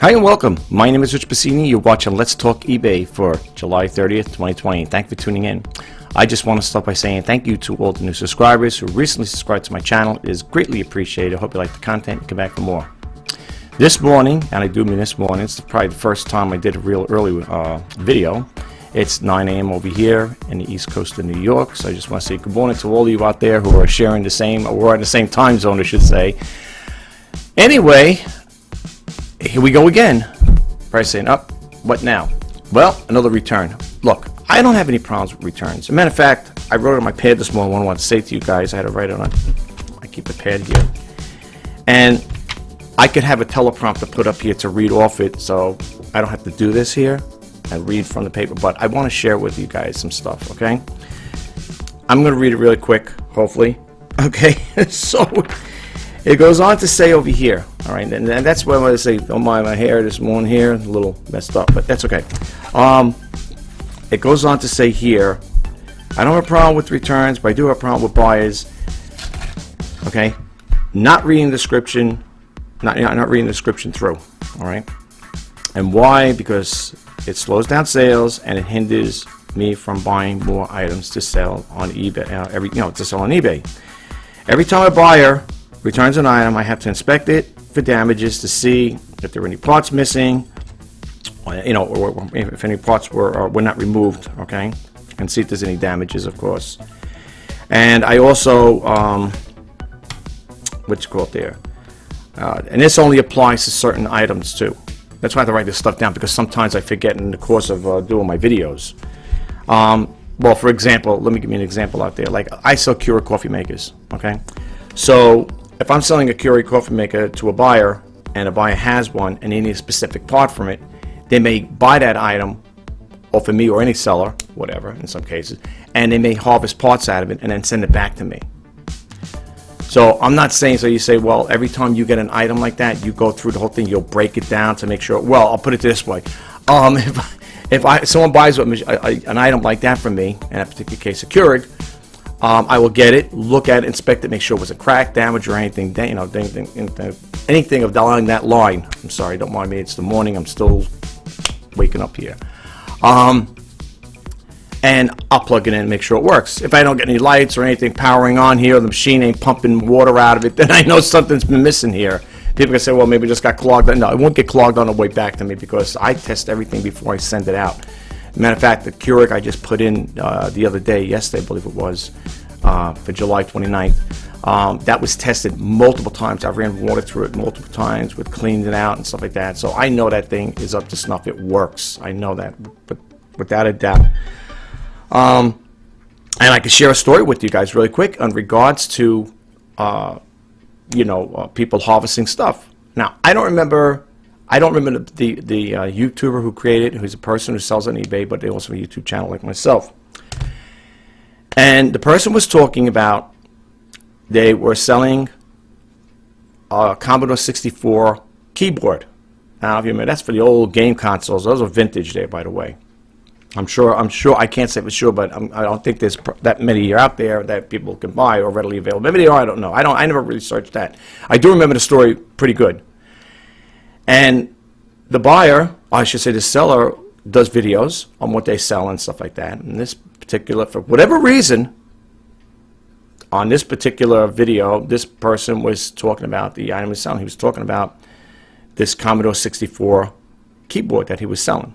Hi and welcome. My name is Rich Pasini. You're watching Let's Talk eBay for July 30th, 2020. Thank you for tuning in. I just want to start by saying thank you to all the new subscribers who recently subscribed to my channel. It is greatly appreciated. I hope you like the content and come back for more. This morning, and I do mean this morning, it's probably the first time I did a real early video. It's 9 a.m. over here in the East Coast of New York. So I just want to say good morning to all of you out there who are sharing the same, or in the same time zone, I should say. Anyway, here we go again. Price saying up. What now? Well, another return. Look, I don't have any problems with returns. As a matter of fact, I wrote it on my pad this morning. What I want to say to you guys, I had to write it on. I keep a pad here, and I could have a teleprompter put up here to read off it, so I don't have to do this here and read from the paper. But I want to share with you guys some stuff. Okay, I'm going to read it really quick, hopefully. Okay, so it goes on to say over here, all right, and that's what I want to say. Don't mind my hair this morning here, a little messed up, but that's okay. It goes on to say here, I don't have a problem with returns, but I do have a problem with buyers. Okay, not reading the description, not reading the description through, all right. And why? Because it slows down sales and it hinders me from buying more items to sell on eBay. To sell on eBay. Every time a buyer returns an item, I have to inspect it for damages to see if there are any parts missing, or if any parts were not removed, okay, and see if there's any damages, of course. And I also, what you call it there, and this only applies to certain items too. That's why I have to write this stuff down, because sometimes I forget in the course of doing my videos. Well, for example, let me give you an example out there. Like, I sell Keurig coffee makers, okay? So if I'm selling a Keurig coffee maker to a buyer, and a buyer has one and they need a specific part from it, they may buy that item off of me or any seller, whatever, in some cases, and they may harvest parts out of it and then send it back to me. So I'm not saying, so you say, well, every time you get an item like that, you go through the whole thing, you'll break it down to make sure. Well, I'll put it this way. If someone buys an item like that from me, in that particular case a Keurig, I will get it, look at it, inspect it, make sure it wasn't cracked, damaged, or anything, anything of along that line. I'm sorry, don't mind me. It's the morning. I'm still waking up here. And I'll plug it in and make sure it works. If I don't get any lights or anything powering on here, the machine ain't pumping water out of it, then I know something's been missing here. People can say, well, maybe it just got clogged. No, it won't get clogged on the way back to me, because I test everything before I send it out. Matter of fact, the Keurig I just put in the other day, yesterday I believe it was, for July 29th, that was tested multiple times. I ran water through it multiple times, with cleaned it out and stuff like that. So I know that thing is up to snuff. It works. I know that, but without a doubt. And I can share a story with you guys really quick in regards to, people harvesting stuff. Now, I don't remember the YouTuber who created it, who's a person who sells on eBay, but they also have a YouTube channel like myself. And the person was talking about, they were selling a Commodore 64 keyboard. Now, if you remember, that's for the old game consoles. Those are vintage there, by the way. I'm sure, I can't say for sure, but I don't think there's that many out there that people can buy or readily available. Maybe they are, I don't know. I never really searched that. I do remember the story pretty good. And the buyer, I should say the seller, does videos on what they sell and stuff like that. And this particular, for whatever reason, on this particular video, this person was talking about the item he was selling. He was talking about this Commodore 64 keyboard that he was selling.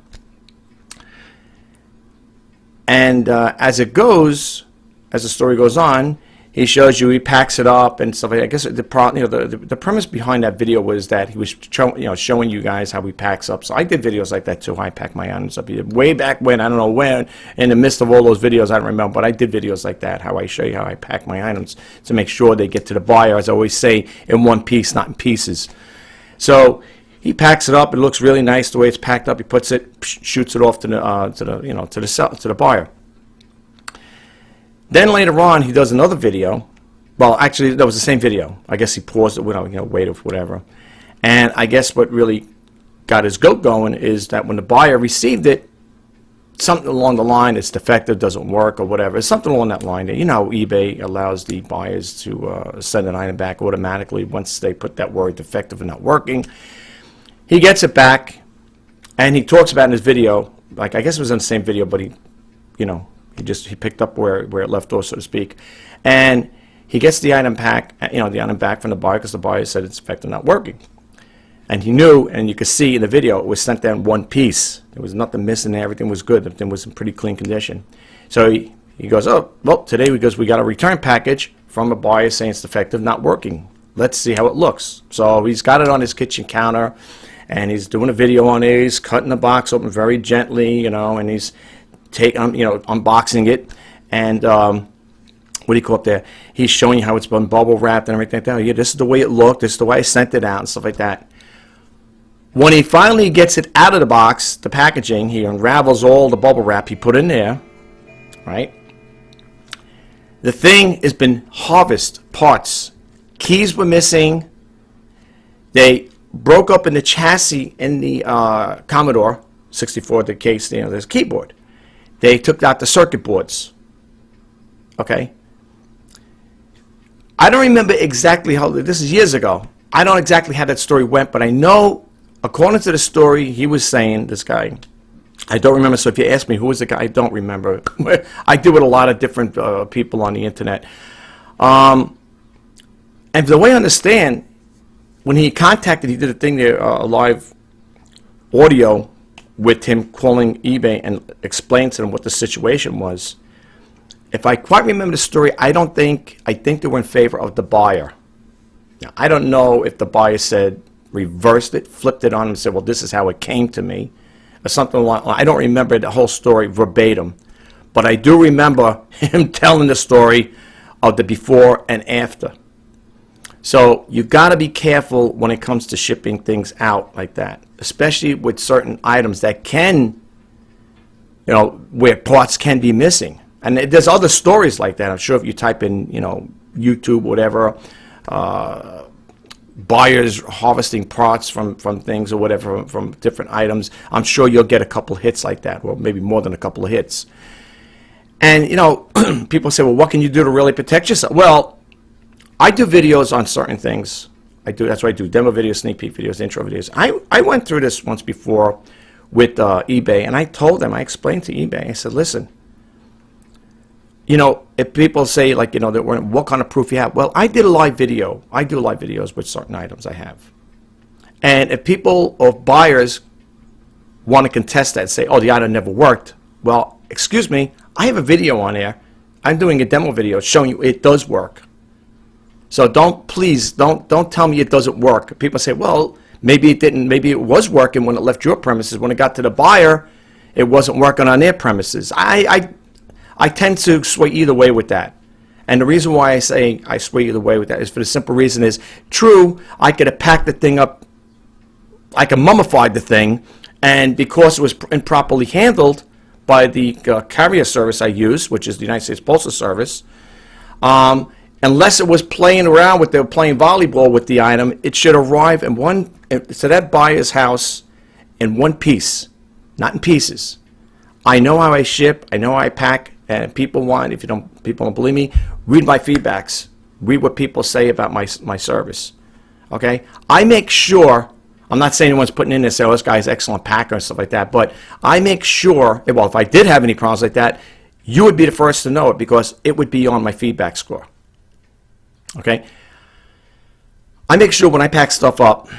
And as the story goes on, he shows you, he packs it up and stuff like that. I guess the premise behind that video was that he was showing you guys how he packs up. So I did videos like that too. I pack my items up way back when, I don't know when, in the midst of all those videos, I don't remember, but I did videos like that, how I show you how I pack my items to make sure they get to the buyer, as I always say, in one piece, not in pieces. So he packs it up. It looks really nice the way it's packed up. He puts it, shoots it off to the buyer. Then later on, he does another video. Well, actually, that was the same video. I guess he paused it, waited for whatever. And I guess what really got his goat going is that when the buyer received it, something along the line, it's defective, doesn't work, or whatever. It's something along that line. You know, eBay allows the buyers to send an item back automatically once they put that word defective and not working. He gets it back, and he talks about in his video, like I guess it was in the same video, but he picked up where it left off, so to speak, and he gets the item back, the item back from the buyer because the buyer said it's effective not working. And he knew, and you could see in the video, it was sent down one piece. There was nothing missing there. Everything was good. Everything was in pretty clean condition. So he goes, oh, well, today we got a return package from a buyer saying it's defective, not working. Let's see how it looks. So he's got it on his kitchen counter, and he's doing a video on it. He's cutting the box open very gently, and he's unboxing it. And what do you call it there? He's showing you how it's been bubble wrapped and everything like that. Yeah, this is the way it looked. This is the way I sent it out and stuff like that. When he finally gets it out of the box, the packaging, he unravels all the bubble wrap he put in there, right? The thing has been harvested parts. Keys were missing. They broke up in the chassis in the Commodore 64, the case, there's a keyboard. They took out the circuit boards. Okay? I don't remember exactly how, this is years ago. I don't exactly how that story went, but I know, according to the story, he was saying, this guy, I don't remember, so if you ask me who was the guy, I don't remember. I deal with a lot of different people on the internet. And the way I understand, when he did a thing there, a live audio with him calling eBay and explained to them what the situation was. If I quite remember the story, I think they were in favor of the buyer. Now, I don't know if the buyer said, reversed it, flipped it on him and said, well, this is how it came to me, or something like that. I don't remember the whole story verbatim, but I do remember him telling the story of the before and after. So you've got to be careful when it comes to shipping things out like that, especially with certain items that can, where parts can be missing. And there's other stories like that. I'm sure if you type in, YouTube, whatever, buyers harvesting parts from things or whatever, from different items, I'm sure you'll get a couple hits like that, or maybe more than a couple of hits. And, people say, well, what can you do to really protect yourself? Well, I do videos on certain things. That's what I do, demo videos, sneak peek videos, intro videos. I went through this once before with eBay, and I explained to eBay, I said, listen, if people say, like, what kind of proof you have? Well, I did a live video. I do live videos with certain items I have. And if people or buyers want to contest that and say, oh, the item never worked, well, excuse me, I have a video on there. I'm doing a demo video showing you it does work. So please don't tell me it doesn't work. People say, well, maybe it didn't, maybe it was working when it left your premises. When it got to the buyer, it wasn't working on their premises. I tend to sway either way with that. And the reason why I say I sway either way with that is for the simple reason is, true, I could have packed the thing up, I could mummify the thing, and because it was improperly handled by the carrier service I use, which is the United States Postal Service, unless it was playing around with, they were playing volleyball with the item, it should arrive to that buyer's house in one piece, not in pieces. I know how I ship, I know how I pack, and people don't believe me, read my feedbacks, read what people say about my service. Okay? I make sure, I'm not saying anyone's putting in there, say, oh, this guy's an excellent packer and stuff like that, but I make sure, well, if I did have any problems like that, you would be the first to know it because it would be on my feedback score. Okay? I make sure when I pack stuff up,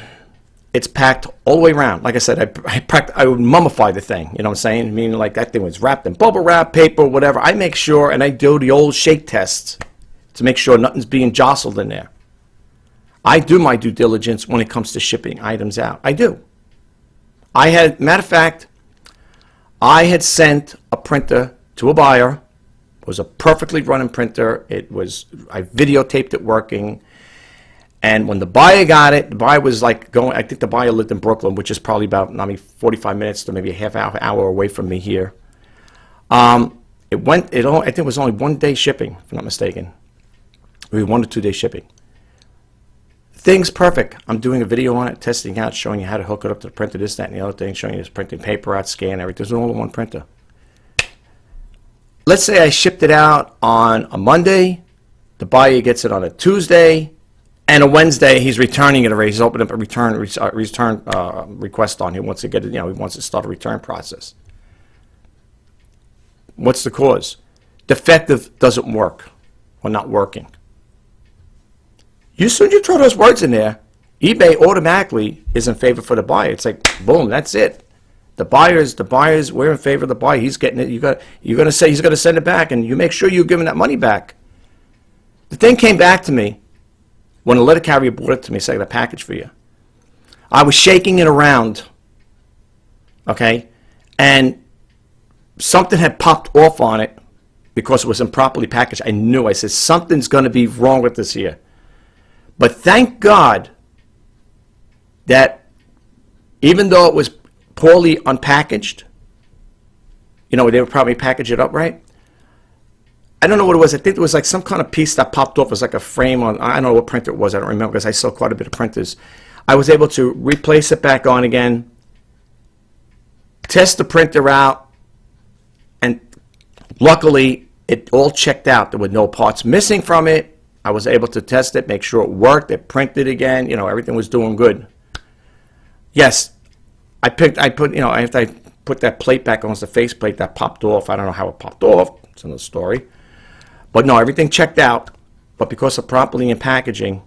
it's packed all the way around. Like I said, I would mummify the thing. You know what I'm saying? Meaning like that thing was wrapped in bubble wrap, paper, whatever. I make sure, and I do the old shake test to make sure nothing's being jostled in there. I do my due diligence when it comes to shipping items out. I do. Matter of fact, I had sent a printer to a buyer. It was a perfectly running printer. I videotaped it working. And when the buyer got it, the buyer was like I think the buyer lived in Brooklyn, which is probably about 45 minutes to maybe a half hour away from me here. I think it was only 1 day shipping, if I'm not mistaken. Maybe 1 to 2 day shipping. Thing's perfect. I'm doing a video on it, testing out, showing you how to hook it up to the printer, this, that, and the other thing, showing you this printing paper out, scan everything. It's all in one printer. Let's say I shipped it out on a Monday. The buyer gets it on a Tuesday. And a Wednesday, he's returning it already. He's opened up a return request on. He wants to get it. He wants to start a return process. What's the cause? Defective doesn't work or not working. As soon as you throw those words in there, eBay automatically is in favor for the buyer. It's like boom, that's it. The buyers, we're in favor of the buyer. He's getting it. You're gonna say he's gonna send it back, and you make sure you're giving that money back. The thing came back to me when a letter carrier brought it to me, saying, "I got a package for you." I was shaking it around, okay, and something had popped off on it because it was improperly packaged. I knew. I said, something's going to be wrong with this here. But thank God that even though it was poorly unpackaged, they would probably package it up right. I don't know what it was. I think it was like some kind of piece that popped off. It was like a frame on, I don't know what printer it was. I don't remember because I sell quite a bit of printers. I was able to replace it back on again, test the printer out, and luckily it all checked out. There were no parts missing from it. I was able to test it, make sure it worked. It printed again. Everything was doing good. Yes, after I put that plate back on, the face plate that popped off. I don't know how it popped off. It's another story. But no, everything checked out. But because of properly in packaging,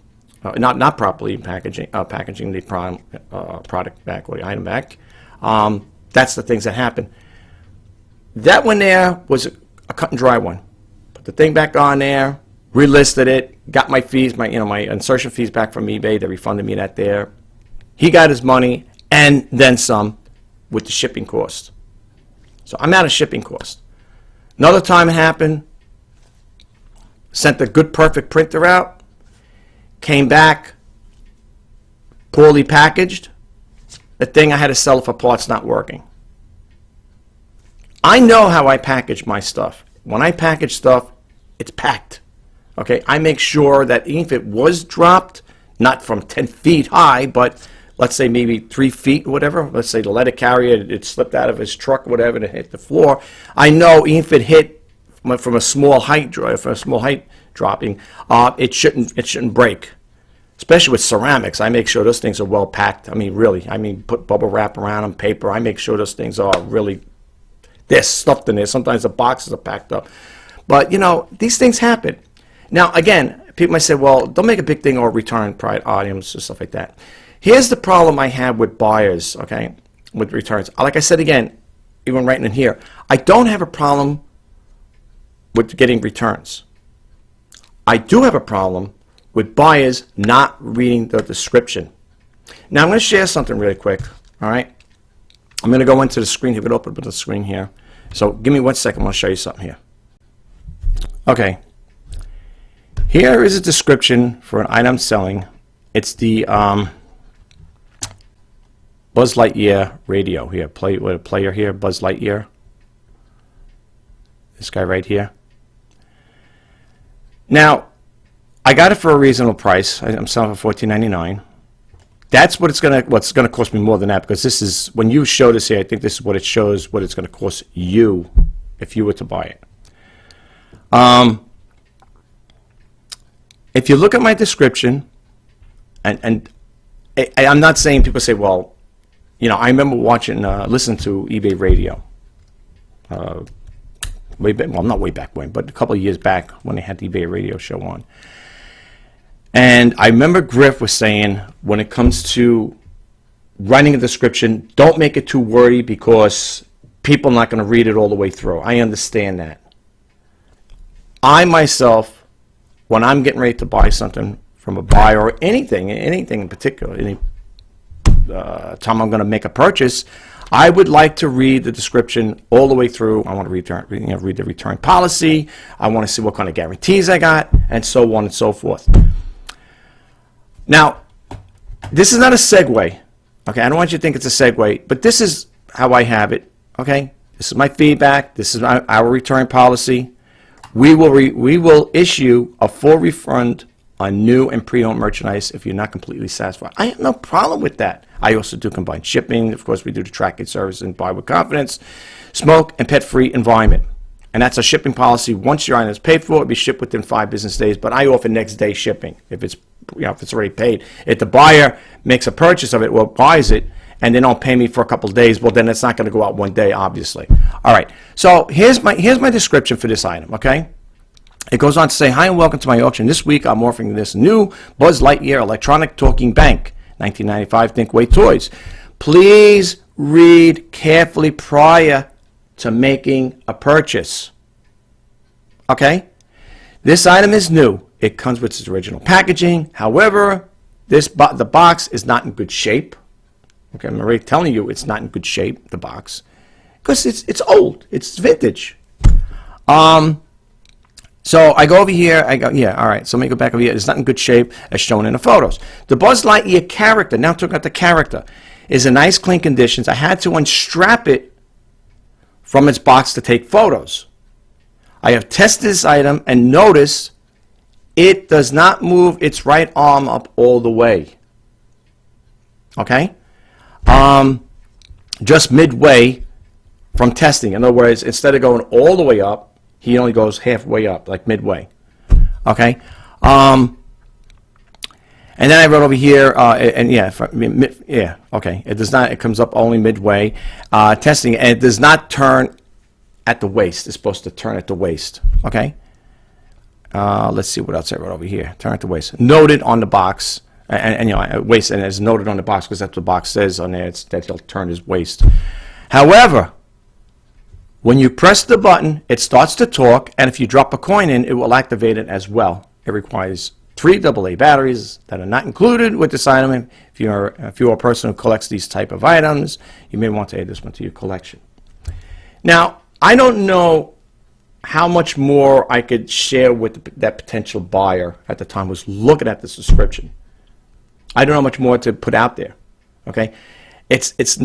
not properly in packaging the product back or the item back, that's the things that happen. That one there was a cut and dry one. Put the thing back on there, relisted it, got my fees, my insertion fees back from eBay. They refunded me that there. He got his money and then some with the shipping cost. So I'm out of shipping cost. Another time it happened, sent the good perfect printer out, came back poorly packaged. The thing I had to sell it for parts not working. I know how I package my stuff. When I package stuff, it's packed. Okay, I make sure that even if it was dropped, not from 10 feet high, but let's say maybe 3 feet, whatever. Let's say the letter carrier, it slipped out of his truck, whatever, and it hit the floor. I know even if it hit from a small height dropping, it shouldn't break. Especially with ceramics, I make sure those things are well packed. Put bubble wrap around them, paper. I make sure those things are really. They're stuffed in there. Sometimes the boxes are packed up. But, these things happen. Now, again, people might say, well, don't make a big thing or return items or stuff like that. Here's the problem I have with buyers, okay, with returns. Like I said again, even writing in here, I don't have a problem with getting returns. I do have a problem with buyers not reading the description. Now, I'm going to share something really quick, all right? I'm going to go into the screen here. We'll open up the screen here. So give me 1 second. I'll show you something here. Okay. Here is a description for an item selling. It's the Buzz Lightyear radio here. Player here, Buzz Lightyear. This guy right here. Now, I got it for a reasonable price. I'm selling it for $14.99. That's what's gonna cost me more than that, because this is, when you show this here, I think this is what it shows what it's gonna cost you if you were to buy it. If you look at my description, and I'm not saying, people say, well, I remember listening to eBay radio. Way back, well, not way back when, but a couple of years back when they had the eBay radio show on. And I remember Griff was saying, when it comes to writing a description, don't make it too wordy because people are not going to read it all the way through. I understand that. I myself, when I'm getting ready to buy something from a buyer or anything in particular, any time I'm going to make a purchase, I would like to read the description all the way through. I want to read the return policy. I want to see what kind of guarantees I got, and so on and so forth. Now, this is not a segue, okay? I don't want you to think it's a segue, but this is how I have it, okay? This is my feedback. This is our return policy. We will issue a full refund on new and pre-owned merchandise if you're not completely satisfied. I have no problem with that. I also do combined shipping. Of course, we do the tracking service and buy with confidence, smoke and pet-free environment. And that's a shipping policy. Once your item is paid for, it'll be shipped within 5 business days, but I offer next day shipping if it's if it's already paid. If the buyer makes a purchase of it or buys it and they don't pay me for a couple of days, well, then it's not going to go out one day, obviously. All right. So here's my description for this item. Okay. It goes on to say, hi and welcome to my auction. This week I'm offering this new Buzz Lightyear electronic talking bank, 1995 Thinkway Toys. Please read carefully prior to making a purchase. Okay? This item is new. It comes with its original packaging. However, the box is not in good shape. Okay, I'm already telling you it's not in good shape, the box, because it's old. It's vintage. So I go over here, I go, yeah, all right, so let me go back over here. It's not in good shape as shown in the photos. The Buzz Lightyear character, now talking about the character, is in nice, clean conditions. I had to unstrap it from its box to take photos. I have tested this item and noticed it does not move its right arm up all the way. Okay? Just midway from testing. In other words, instead of going all the way up, he only goes halfway up, like midway. Okay? And then I wrote over here, and yeah, okay. It does not. It comes up only midway. Testing, and it does not turn at the waist. It's supposed to turn at the waist. Okay. Let's see what else I wrote over here. Turn at the waist. Noted on the box, and you know, waist, and it's noted on the box because that's what the box says on there. It's that he'll turn his waist. However, when you press the button, it starts to talk, and if you drop a coin in, it will activate it as well. It requires 3 AA batteries that are not included with this item. If you're a person who collects these type of items, you may want to add this one to your collection. Now, I don't know how much more I could share with that potential buyer at the time who's looking at this description. I don't know how much more to put out there. Okay, it's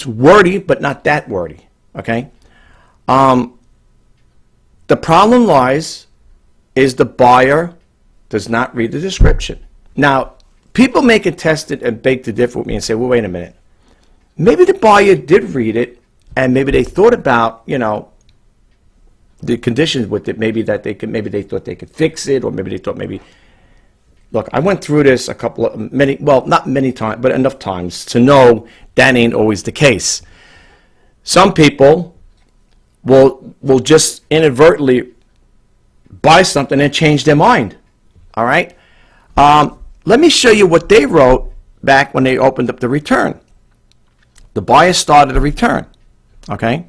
wordy, but not that wordy. Okay. The problem lies is the buyer does not read the description. Now, people may contest it and beg to differ with me and say, well, wait a minute. Maybe the buyer did read it, and maybe they thought about, you know, the conditions with it. Maybe that they thought they could fix it, or maybe they thought maybe. Look, I went through this not many times, but enough times to know that ain't always the case. Some people will just inadvertently buy something and change their mind. All right? Let me show you what they wrote back when they opened up the return. The buyer started a return. Okay?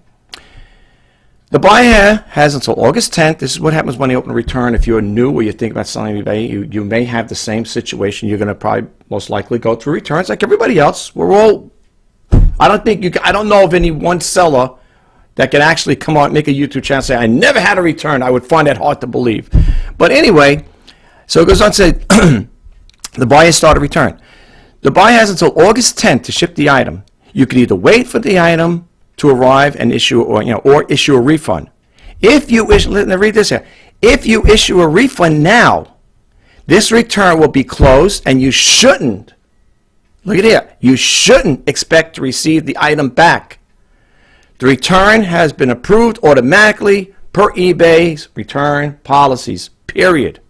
The buyer has until August 10th. This is what happens when they open a return. If you're new or you think about selling eBay, you may have the same situation. You're going to probably most likely go through returns like everybody else. I don't know of any one seller that can actually come on, make a YouTube channel and say, I never had a return. I would find that hard to believe. But anyway, so it goes on to say, the buyer started a return. The buyer has until August 10th to ship the item. You can either wait for the item to arrive and issue, or issue a refund. If you issue, let me read this here. If you issue a refund now, this return will be closed, and you shouldn't. Look at here. You shouldn't expect to receive the item back. The return has been approved automatically per eBay's return policies, period.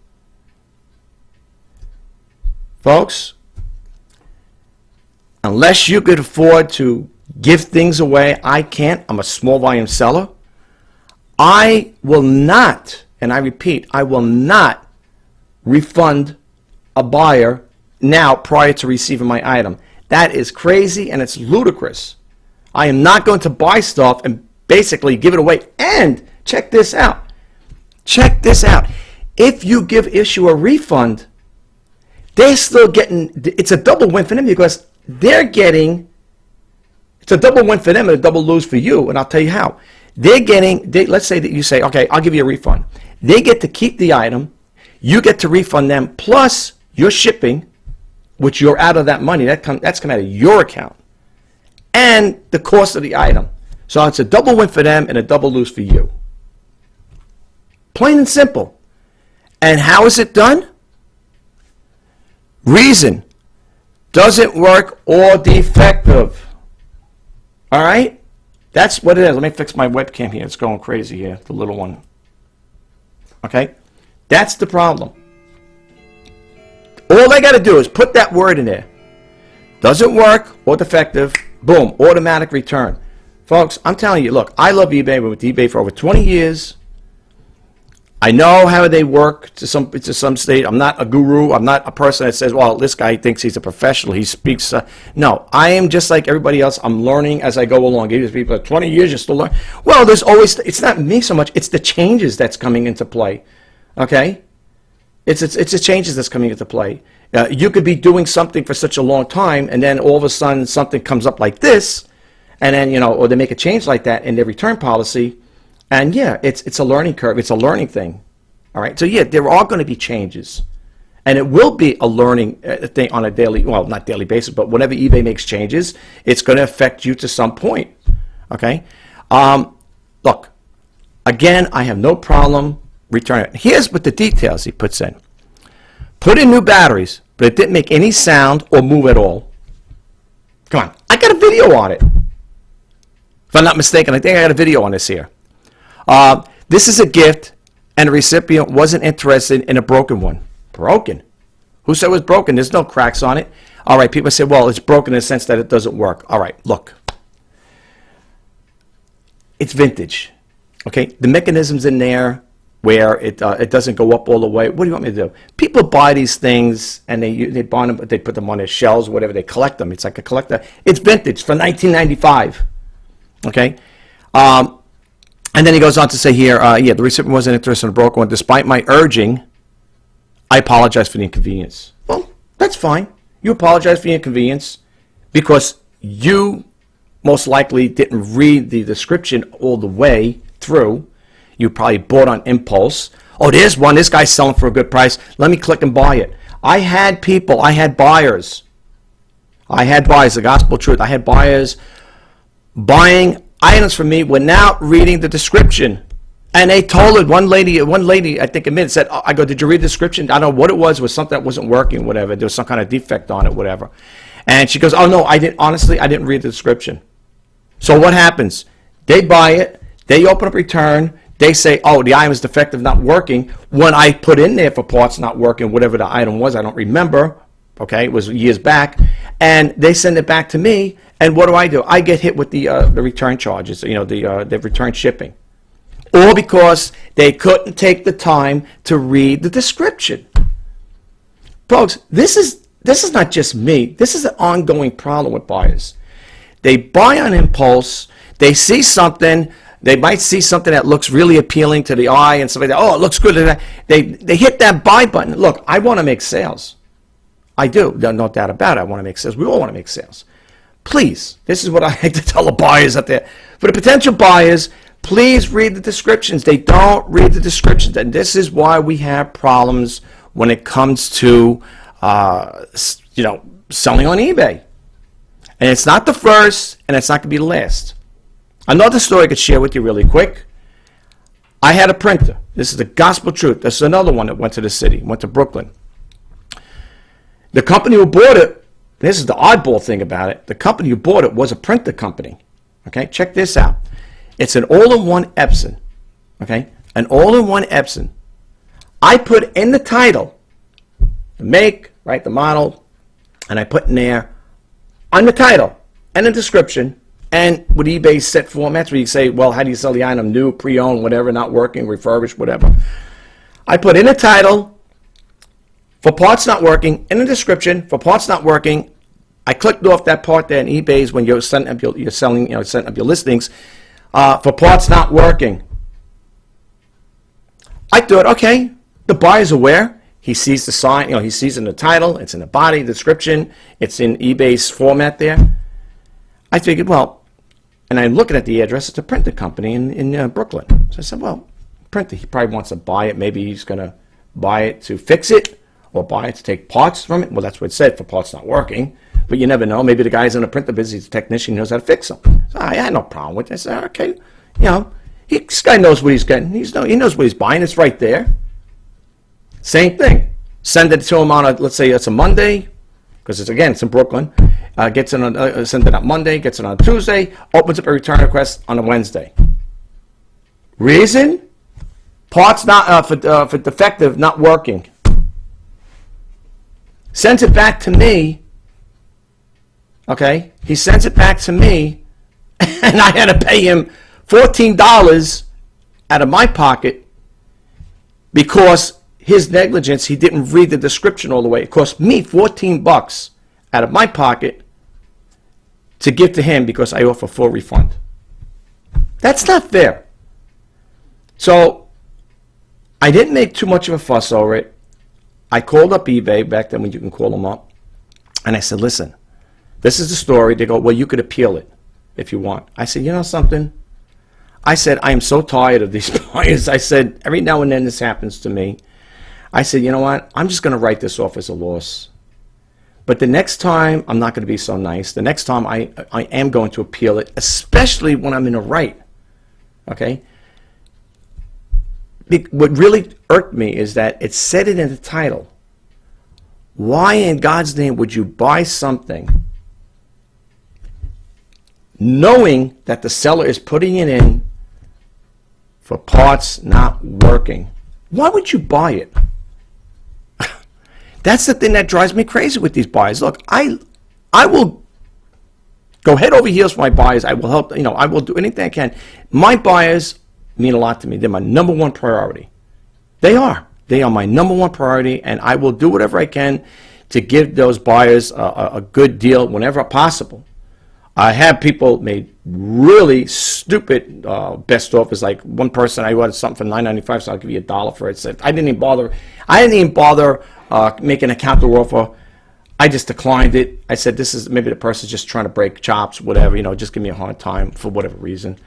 Folks, unless you could afford to give things away, I can't. I'm a small volume seller. I will not, and I repeat, I will not refund a buyer now prior to receiving my item. That is crazy and it's ludicrous. I am not going to buy stuff and basically give it away. And check this out. Check this out. If you issue a refund, they're still getting, it's a double win for them because they're getting, it's a double win for them and a double lose for you. And I'll tell you how. Let's say that you say, okay, I'll give you a refund. They get to keep the item. You get to refund them plus your shipping, which you're out of that money. That's come out of your account. And the cost of the item. So it's a double win for them and a double lose for you. Plain and simple. And how is it done? Reason. Doesn't work or defective. All right? That's what it is. Let me fix my webcam here. It's going crazy here, the little one. Okay? That's the problem. All they got to do is put that word in there. Doesn't work or defective, boom, automatic return. Folks, I'm telling you, look, I love eBay. We're with eBay for over 20 years. I know how they work to some state. I'm not a guru. I'm not a person that says, well, this guy thinks he's a professional. He speaks. No, I am just like everybody else. I'm learning as I go along. These people are 20 years, you're still learning. Well, there's always, it's not me so much. It's the changes that's coming into play. Okay? It's the changes that's coming into play. You could be doing something for such a long time, and then all of a sudden something comes up like this, and then, you know, or they make a change like that in their return policy. And yeah, it's a learning curve. It's a learning thing. All right. So yeah, there are going to be changes, and it will be a learning thing on a daily, well, not daily basis, but whenever eBay makes changes, it's going to affect you to some point. Okay. Look, again, I have no problem returning it. Here's what the details he puts in. Put in new batteries, but it didn't make any sound or move at all. Come on. I got a video on it. If I'm not mistaken, I think I got a video on this here. This is a gift, and the recipient wasn't interested in a broken one. Broken? Who said it was broken? There's no cracks on it. All right, people say, well, it's broken in the sense that it doesn't work. All right, look. It's vintage. Okay, the mechanism's in there where it doesn't go up all the way. What do you want me to do? People buy these things, and they buy them, they put them on their shelves, whatever. They collect them. It's like a collector. It's vintage for 1995. Okay. And then he goes on to say here, yeah, the recipient wasn't interested in a broken one. Despite my urging, I apologize for the inconvenience. Well, that's fine. You apologize for the inconvenience because you most likely didn't read the description all the way through. You probably bought on impulse. Oh, there's one. This guy's selling for a good price. Let me click and buy it. I had buyers. The gospel truth. I had buyers buying items from me without reading the description, and they told it. One lady, I think admitted, said, I go, did you read the description? I don't know what it was something that wasn't working, whatever. There was some kind of defect on it, whatever. And she goes, oh no, I didn't. Honestly, I didn't read the description. So what happens? They buy it, they open up return, they say, oh, the item is defective, not working. When I put in there for parts not working, whatever the item was, I don't remember. Okay, it was years back, and they send it back to me. And what do? I get hit with the return charges, you know, the return shipping, all because they couldn't take the time to read the description. Folks, this is not just me. This is an ongoing problem with buyers. They buy on impulse. They see something. They might see something that looks really appealing to the eye and stuff like that. Oh, it looks good. They hit that buy button. Look, I want to make sales. I do. No doubt about it. I want to make sales. We all want to make sales. Please, this is what I like to tell the buyers out there. For the potential buyers, please read the descriptions. They don't read the descriptions, and this is why we have problems when it comes to, you know, selling on eBay. And it's not the first, and it's not going to be the last. Another story I could share with you really quick. I had a printer. This is the gospel truth. This is another one that went to the city, went to Brooklyn. The company who bought it, this is the oddball thing about it. The company who bought it was a printer company. Okay, check this out. It's an all-in-one Epson. Okay, an all-in-one Epson. I put in the title, the make, right, the model, and I put in there on the title and the description, and with eBay's set formats where you say, well, how do you sell the item? New, pre-owned, whatever, not working, refurbished, whatever. I put in the title, for parts not working, in the description, for parts not working. I clicked off that part there in eBay's when you're setting up your listings, for parts not working. I thought, okay, the buyer's aware. He sees the sign, he sees in the title, it's in the body, description, it's in eBay's format there. I figured, well, and I'm looking at the address, it's a printer company in Brooklyn. So I said, well, printer, he probably wants to buy it. Maybe he's going to buy it to fix it, or buy it to take parts from it. Well, that's what it said, for parts not working. But you never know. Maybe the guy's in the printer business, he's a technician, he knows how to fix them. So I had no problem with it. I said, okay, this guy knows what he's getting. He knows what he's buying. It's right there. Same thing. Send it to him on let's say it's a Monday, because it's in Brooklyn. Gets it on, send it on Monday, gets it on Tuesday, opens up a return request on a Wednesday. Reason? Parts not for defective, not working. sends it back to me. Okay? He sends it back to me, and I had to pay him $14 out of my pocket because his negligence, he didn't read the description all the way. It cost me $14 out of my pocket to give to him because I offer full refund. That's not fair. So I didn't make too much of a fuss over it. I called up eBay back then when you can call them up. And I said, listen, this is the story. They go, well, you could appeal it if you want. I said, you know something? I said, I am so tired of these buyers. I said, every now and then this happens to me. I said, you know what? I'm just going to write this off as a loss. But the next time, I'm not going to be so nice. The next time, I am going to appeal it, especially when I'm in the right. Okay? What really irked me is that it said it in the title. Why in God's name would you buy something knowing that the seller is putting it in for parts not working? Why would you buy it? That's the thing that drives me crazy with these buyers. Look, I will go head over heels for my buyers. I will help, I will do anything I can. My buyers mean a lot to me. They're my number one priority. They are. They are my number one priority, and I will do whatever I can to give those buyers a good deal whenever possible. I have people made really stupid best offers. Like one person, I ordered something for $9.95, so I'll give you $1 for it. Said I didn't even bother making a counter offer. I just declined it. I said, this is maybe the person's just trying to break chops, whatever, just give me a hard time for whatever reason.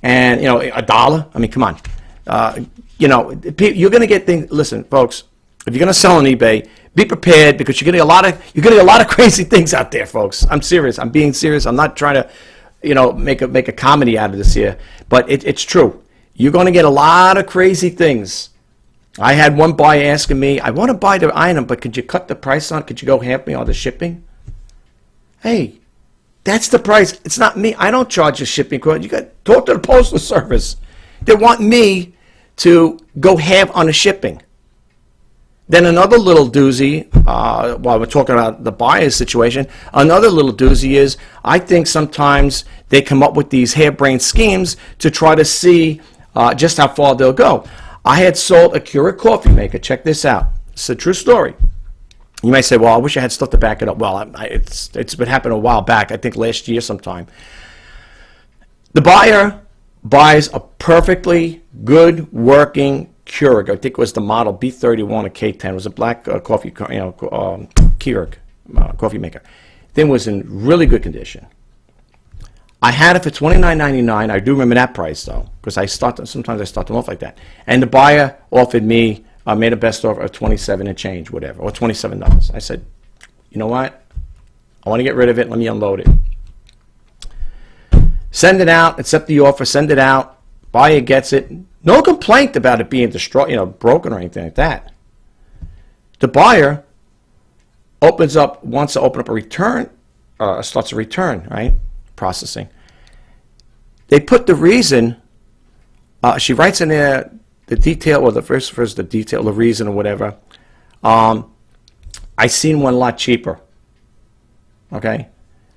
And, $1, I mean, come on. You're going to get things. Listen, folks, if you're going to sell on eBay, be prepared because you're going to get a lot of crazy things out there, folks. I'm serious. I'm being serious. I'm not trying to, make a comedy out of this here, but it's true. You're going to get a lot of crazy things. I had one buyer asking me, I want to buy the item, but could you cut the price on it? Could you go half me on the shipping? Hey, that's the price. It's not me. I don't charge a shipping cost. You got to talk to the postal service. They want me to go half on the shipping. Then another little doozy, while we're talking about the buyer's situation, another little doozy is I think sometimes they come up with these harebrained schemes to try to see just how far they'll go. I had sold a Keurig coffee maker. Check this out. It's a true story. You may say, well, I wish I had stuff to back it up. Well, it's been happening a while back, I think last year sometime. The buyer buys a perfectly good working Keurig. I think it was the model B31 or K10. It was a black coffee Keurig coffee maker. Thing was in really good condition. I had it for $29.99. I do remember that price though, because sometimes I start them off like that. And the buyer offered me, made a best offer of $27 and change, whatever, or $27. I said, you know what? I want to get rid of it. Let me unload it. Send it out. Accept the offer. Send it out. Buyer gets it. No complaint about it being destroyed, broken or anything like that. The buyer wants to open up a return, starts a return, right? Processing. They put the reason, she writes in there the detail, or the first the detail, the reason or whatever. I seen one a lot cheaper. Okay?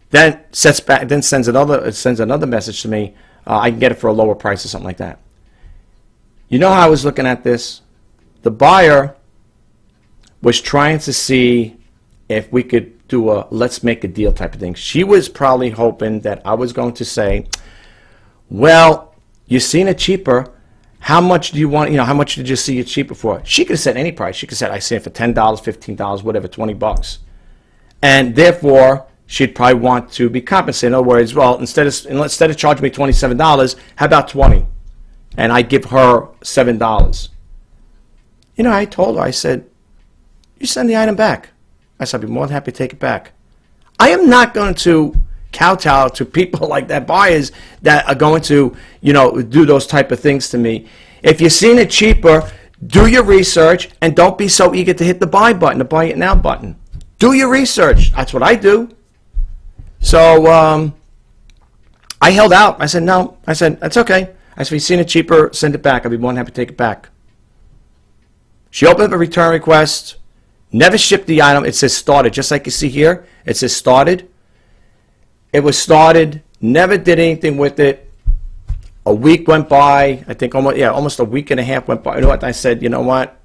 Then sends another message to me, I can get it for a lower price or something like that. You know how I was looking at this? The buyer was trying to see if we could do a let's make a deal type of thing. She was probably hoping that I was going to say, well, you've seen it cheaper. How much do you want, how much did you see it cheaper for? She could have said any price. She could have said, I see it for $10, $15, whatever, $20. And therefore, she'd probably want to be compensated. In other words, well, instead of charging me $27, how about $20? And I give her $7. I told her, I said, you send the item back. I said, I'd be more than happy to take it back. I am not going to kowtow to people like that, buyers that are going to, do those type of things to me. If you've seen it cheaper, do your research and don't be so eager to hit the buy button, the buy it now button. Do your research. That's what I do. So I held out. I said, no. I said, that's okay. I said, if you've seen it cheaper, send it back. I'll be more than happy to take it back. She opened up a return request. Never shipped the item. It says started, just like you see here. It says started. It was started. Never did anything with it. A week went by. I think almost a week and a half went by. You know what? I said, you know what?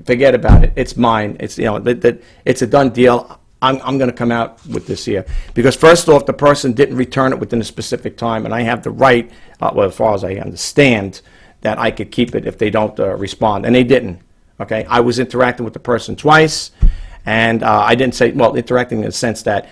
Forget about it. It's mine. It's it's a done deal. I'm going to come out with this here because first off, the person didn't return it within a specific time, and I have the right, well, as far as I understand, that I could keep it if they don't respond, and they didn't. Okay, I was interacting with the person twice, and I didn't say, well, interacting in the sense that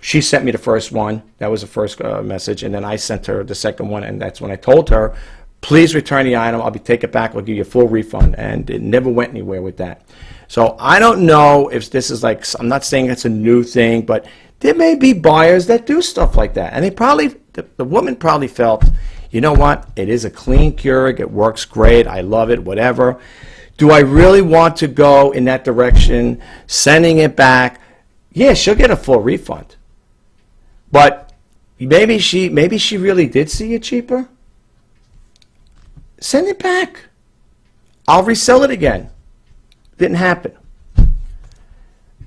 she sent me the first one. That was the first message, and then I sent her the second one, and that's when I told her, please return the item. I'll take it back. I'll give you a full refund, and it never went anywhere with that. So I don't know if this is like, I'm not saying it's a new thing, but there may be buyers that do stuff like that. And they probably, the woman probably felt, you know what, it is a clean Keurig, it works great, I love it, whatever. Do I really want to go in that direction, sending it back? Yeah, she'll get a full refund. But maybe she really did see it cheaper. Send it back. I'll resell it again. Didn't happen.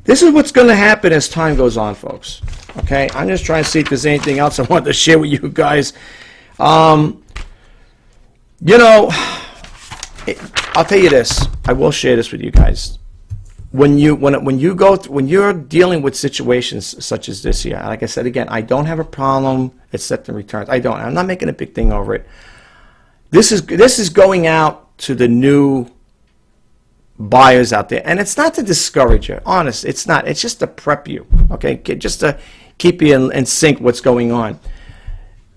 This is what's going to happen as time goes on, folks. Okay, I'm just trying to see if there's anything else I want to share with you guys. You know, I'll tell you this. I will share this with you guys. When you're dealing with situations such as this here, like I said again, I don't have a problem accepting returns. I don't. I'm not making a big thing over it. This is going out to the new buyers out there, and it's not to discourage you. Honest, it's not. It's just to prep you, okay? Just to keep you in sync what's going on.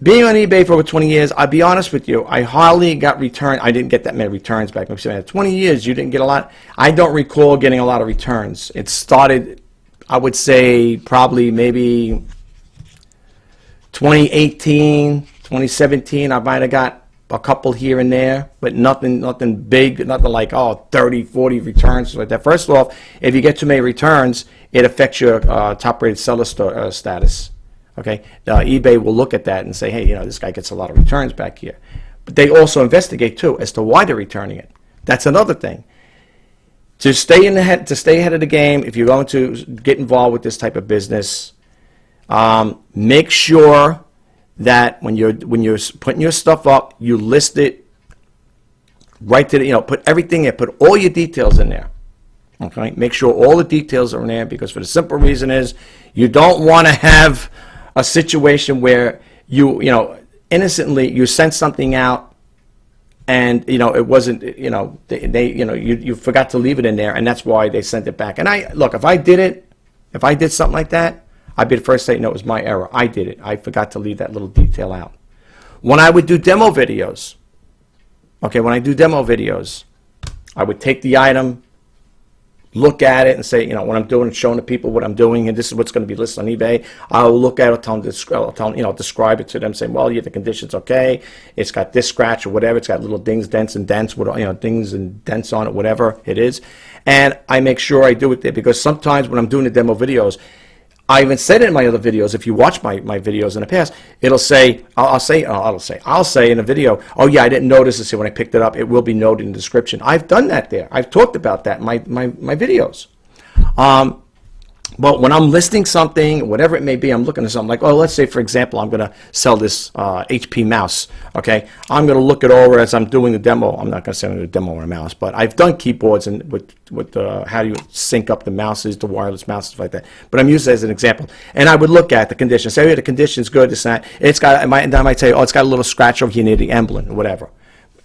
Being on eBay for over 20 years, I'll be honest with you, I hardly got return. I didn't get that many returns back. I'm saying 20 years, you didn't get a lot. I don't recall getting a lot of returns. It started, I would say, probably maybe 2018, 2017. I might have got a couple here and there, but nothing big, nothing like 30, 40 returns like that. First off, if you get too many returns, it affects your top-rated seller status. Okay, eBay will look at that and say, hey, this guy gets a lot of returns back here. But they also investigate too as to why they're returning it. That's another thing. To stay ahead of the game, if you're going to get involved with this type of business, make sure that when you're putting your stuff up, you list it right to the, put everything in, put all your details in there. Okay, make sure all the details are in there, because for the simple reason is you don't want to have a situation where you innocently you sent something out and it wasn't you forgot to leave it in there, and that's why they sent it back. And if I did something like that, I'd be the first to say, no, it was my error. I did it. I forgot to leave that little detail out. When I would do demo videos, I would take the item, look at it, and say, what I'm doing, showing the people what I'm doing, and this is what's going to be listed on eBay. I'll look at it, tell them, describe it to them, say, well, yeah, the condition's okay. It's got this scratch or whatever. It's got little dings, dents, and dents, dings and dents on it, whatever it is. And I make sure I do it there, because sometimes when I'm doing the demo videos, I even said it in my other videos. If you watch my videos in the past, it'll say, I'll say in a video, oh yeah, I didn't notice this here when I picked it up. It will be noted in the description. I've done that there. I've talked about that in my videos. But when I'm listing something, whatever it may be, I'm looking at something like, let's say, for example, I'm going to sell this HP mouse, okay? I'm going to look it over as I'm doing the demo. I'm not going to send a demo on a mouse, but I've done keyboards and with how do you sync up the mouses, the wireless mouse, stuff like that. But I'm using it as an example. And I would look at the condition, say, the condition's good, it's not. And I might say, it's got a little scratch over here near the emblem, or whatever.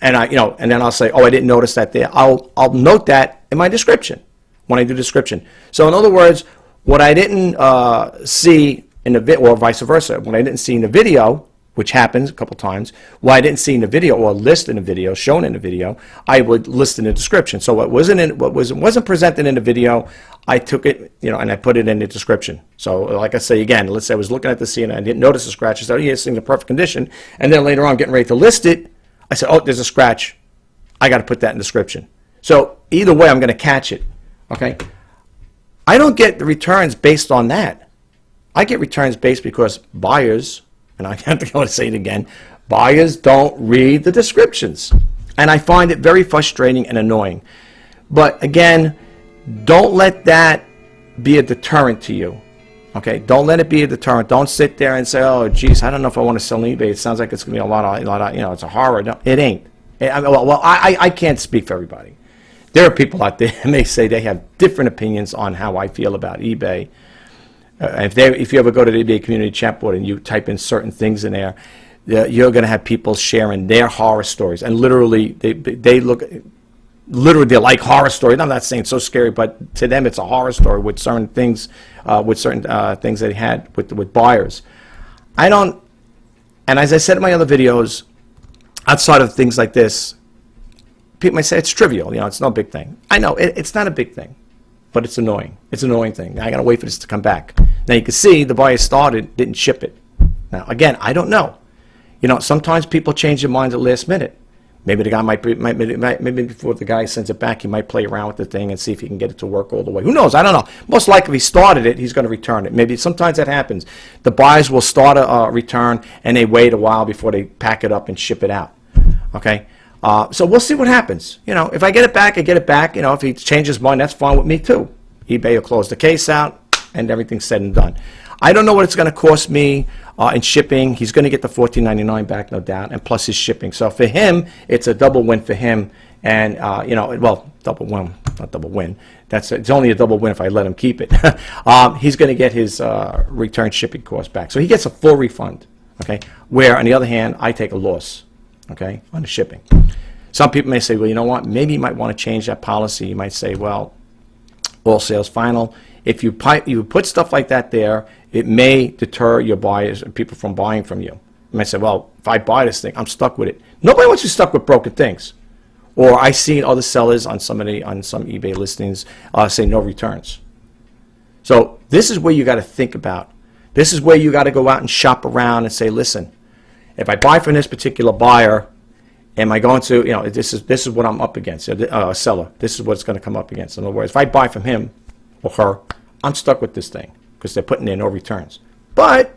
And and then I'll say, I didn't notice that there. I'll note that in my description when I do description. So in other words, what I didn't see in the video, or vice versa, when I didn't see in the video, which happens a couple times, what I didn't see in the video or list in the video, shown in the video, I would list in the description. So what wasn't presented in the video, I took it, and I put it in the description. So like I say again, let's say I was looking at the scene and I didn't notice the scratch. I said, it's in the perfect condition, and then later on, getting ready to list it, I said, there's a scratch. I got to put that in the description. So either way, I'm going to catch it. Okay. I don't get the returns based on that. I get returns based because buyers, and I have to say it again, buyers don't read the descriptions. And I find it very frustrating and annoying. But again, Don't let that be a deterrent to you. Okay, don't let it be a deterrent. Don't sit there and say, "Oh, geez, I don't know if I want to sell on eBay. It sounds like it's going to be a lot of, you know, it's a horror." No, it ain't. I can't speak for everybody. There are people out there that may say they have different opinions on how I feel about eBay. If you ever go to the eBay community chat board and you type in certain things in there, you're going to have people sharing their horror stories, and literally they look. Literally, they're like horror stories. I'm not saying it's so scary, but to them, it's a horror story with certain things, things they had with buyers. I don't, and as I said in my other videos, outside of things like this, people might say it's trivial. You know, it's no big thing. I know it's not a big thing, but it's annoying. It's an annoying thing. I gotta wait for this to come back. Now you can see the buyer started, didn't ship it. Now again, I don't know. You know, sometimes people change their minds at the last minute. Maybe the guy maybe before the guy sends it back, he might play around with the thing and see if he can get it to work all the way. Who knows? I don't know. Most likely, if he started it, he's going to return it. Maybe sometimes that happens. The buyers will start a return and they wait a while before they pack it up and ship it out. Okay, so we'll see what happens. You know, if I get it back, I get it back. You know, if he changes his mind, that's fine with me too. eBay will close the case out and everything's said and done. I don't know what it's going to cost me in shipping. He's going to get the $14.99 back, no doubt, and plus his shipping. So for him, it's a double win for him. And, you know, well, double win, not double win. It's only a double win if I let him keep it. He's going to get his return shipping cost back. So he gets a full refund, okay? Where, on the other hand, I take a loss, okay, on the shipping. Some people may say, well, you know what? Maybe you might want to change that policy. You might say, well, all sales final. If you put stuff like that there, it may deter your buyers and people from buying from you. You might say, well, if I buy this thing, I'm stuck with it. Nobody wants you stuck with broken things. Or I've seen other sellers on some eBay listings say no returns. So this is where you got to think about. This is where you got to go out and shop around and say, listen, if I buy from this particular buyer, am I going to, you know, this is what I'm up against, a seller. This is what it's going to come up against. In other words, if I buy from him or her, I'm stuck with this thing because they're putting in no returns. But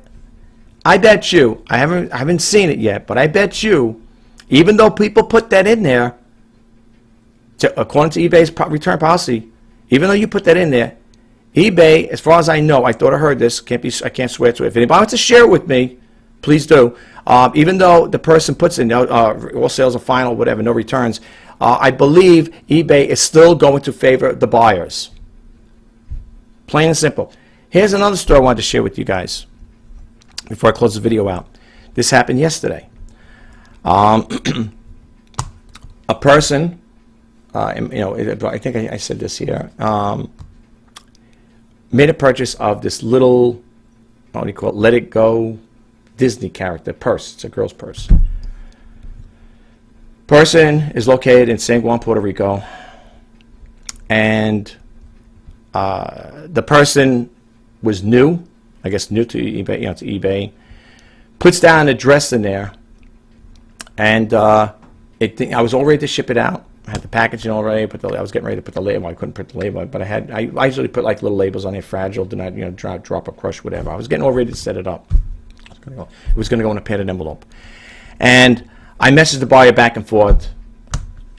I bet you, I haven't seen it yet, but I bet you, even though people put that in there, according to eBay's return policy, even though you put that in there, eBay, as far as I know, I thought I heard this, I can't swear to it. If anybody wants to share it with me, please do. Even though the person puts in all sales are final, whatever, no returns, I believe eBay is still going to favor the buyers. Plain and simple. Here's another story I wanted to share with you guys before I close the video out. This happened yesterday. A person, you know, I think I said this here, made a purchase of this little, what do you call it, Let It Go Disney character purse. It's a girl's purse. Person is located in San Juan, Puerto Rico, and the person was new, I guess new to eBay, you know, to eBay, puts down an address in there, and I was all ready to ship it out. I had the packaging already, I was getting ready to put the label. I couldn't put the label, but I usually put like little labels on there, fragile, do not, you know, drop or crush, whatever. I was getting all ready to set it up. It was going to go in a padded envelope. And I messaged the buyer back and forth.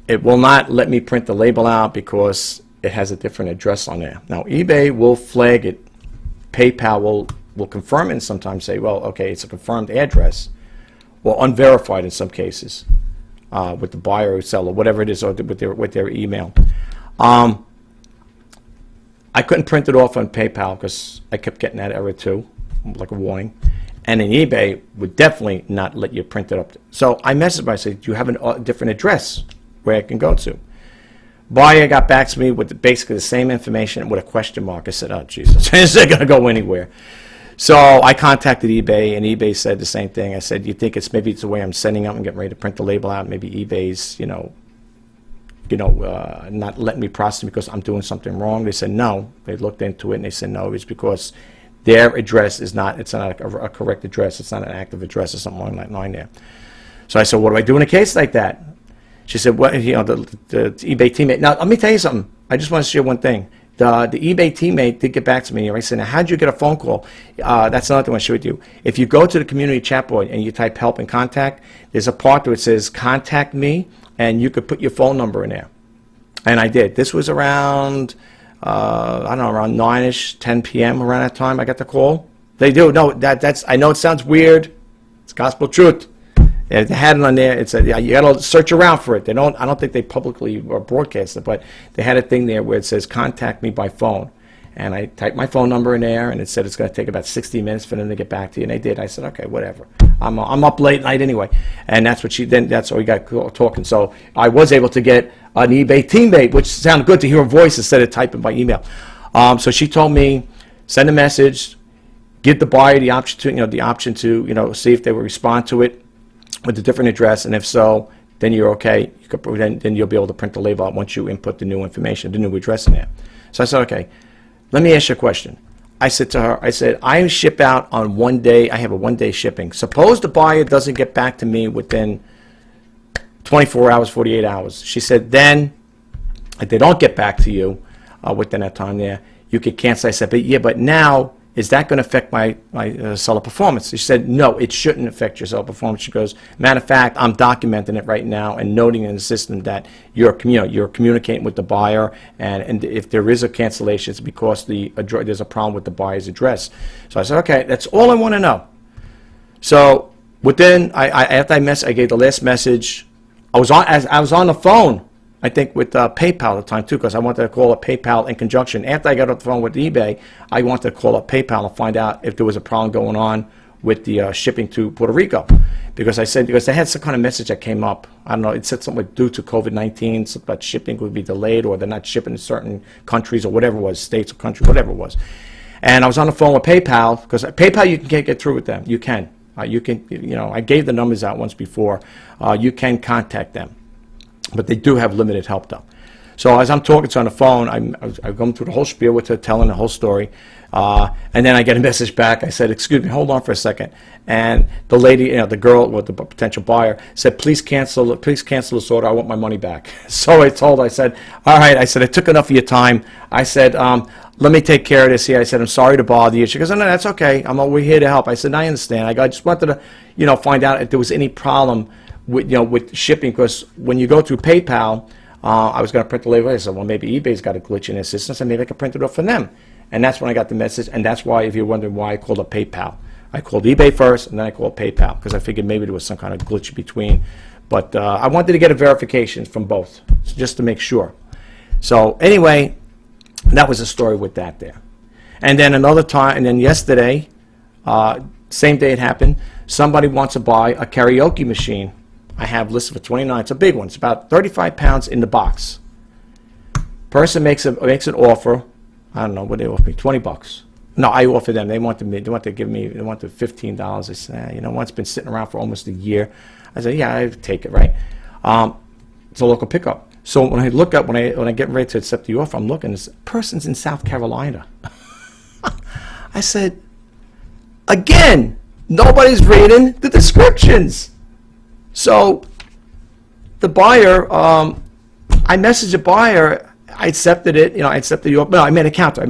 It will not let me print the label out because it has a different address on there. Now, eBay will flag it. PayPal will confirm it and sometimes say, well, okay, it's a confirmed address, or unverified in some cases, with the buyer or seller, whatever it is, or with their email. I couldn't print it off on PayPal because I kept getting that error too, like a warning. And in eBay would definitely not let you print it up. So I messaged him. I said, do you have a different address where I can go to? Buyer got back to me with basically the same information with a question mark. I said, oh, Jesus, is it going to go anywhere? So I contacted eBay, and eBay said the same thing. I said, you think maybe it's the way I'm sending them and getting ready to print the label out? Maybe eBay's, not letting me process it because I'm doing something wrong. They said no. They looked into it, and they said no. It's because their address is not, it's not a correct address. It's not an active address or something along that line there. So I said, what do I do in a case like that? She said, well, you know, the eBay teammate. Now, let me tell you something. I just want to share one thing. The eBay teammate did get back to me. I said, now, how'd you get a phone call? That's another thing I want to share with you. If you go to the community chat board and you type help and contact, there's a part where it says contact me, and you could put your phone number in there. And I did. This was around I don't know, around 9ish, 10 p.m. around that time I got the call. They do. No, that's, I know it sounds weird. It's gospel truth. They had it on there. It's yeah, you got to search around for it. I don't think they publicly or broadcast it, but they had a thing there where it says contact me by phone. And I typed my phone number in there, and it said it's going to take about 60 minutes for them to get back to you. And they did. I said, okay, whatever. I'm up late night anyway. And that's what that's how we got talking. So I was able to get an eBay teammate, which sounded good to hear a voice instead of typing by email. So she told me, send a message, give the buyer the option to, see if they will respond to it with a different address, and if so, then you're okay. Then you'll be able to print the label out once you input the new information, the new address in there. So I said, okay. Let me ask you a question. I said to her, I ship out on 1 day. I have a 1 day shipping. Suppose the buyer doesn't get back to me within 24 hours, 48 hours. She said, then, if they don't get back to you within that time there, you could cancel. I said, but now, is that going to affect my seller performance? She said, no, it shouldn't affect your seller performance. She goes, matter of fact, I'm documenting it right now and noting in the system that you're communicating with the buyer, and if there is a cancellation, it's because there's a problem with the buyer's address. So I said, okay, that's all I want to know. So after I gave the last message, I was on the phone, I think, with PayPal at the time too, because I wanted to call up PayPal in conjunction. After I got off the phone with eBay, I wanted to call up PayPal and find out if there was a problem going on with the shipping to Puerto Rico, because they had some kind of message that came up. I don't know. It said something due to COVID-19, something about shipping would be delayed, or they're not shipping to certain countries or whatever it was, states or countries, whatever it was. And I was on the phone with PayPal, because PayPal you can get through with them. You can. I gave the numbers out once before. You can contact them, but they do have limited help though. So as I'm talking to her on the phone, I'm going through the whole spiel with her, telling the whole story, and then I get a message back. I said, "Excuse me, hold on for a second." And the lady, the girl with the potential buyer, said, "Please cancel this order. I want my money back." So I told her, I said, "All right." I said, "I took enough of your time." I said, "Let me take care of this here." I said, "I'm sorry to bother you." She goes, "No, that's okay. We're here to help." I said, "I understand. I just wanted to, find out if there was any problem with shipping, because when you go through PayPal, I was going to print the label. I said, well, maybe eBay's got a glitch in their system, so maybe I can print it off for them." And that's when I got the message, and that's why, if you're wondering why I called up PayPal, I called eBay first, and then I called PayPal, because I figured maybe there was some kind of glitch between. But I wanted to get a verification from both, just to make sure. So anyway, that was the story with that there. And then another time, and then yesterday, same day it happened, somebody wants to buy a karaoke machine. I have listed for $29. It's a big one. It's about 35 pounds in the box. Person makes an offer. I don't know what they offer me. $20. No, I offer them. They wanted $15. They said, it's been sitting around for almost a year. I said, yeah, I take it, right? It's a local pickup. So when I look up, when I get ready to accept the offer, I'm looking. This person's in South Carolina. I said, again, nobody's reading the descriptions. So the buyer, I messaged the buyer. I accepted it. I accepted the offer. No, I made a counter,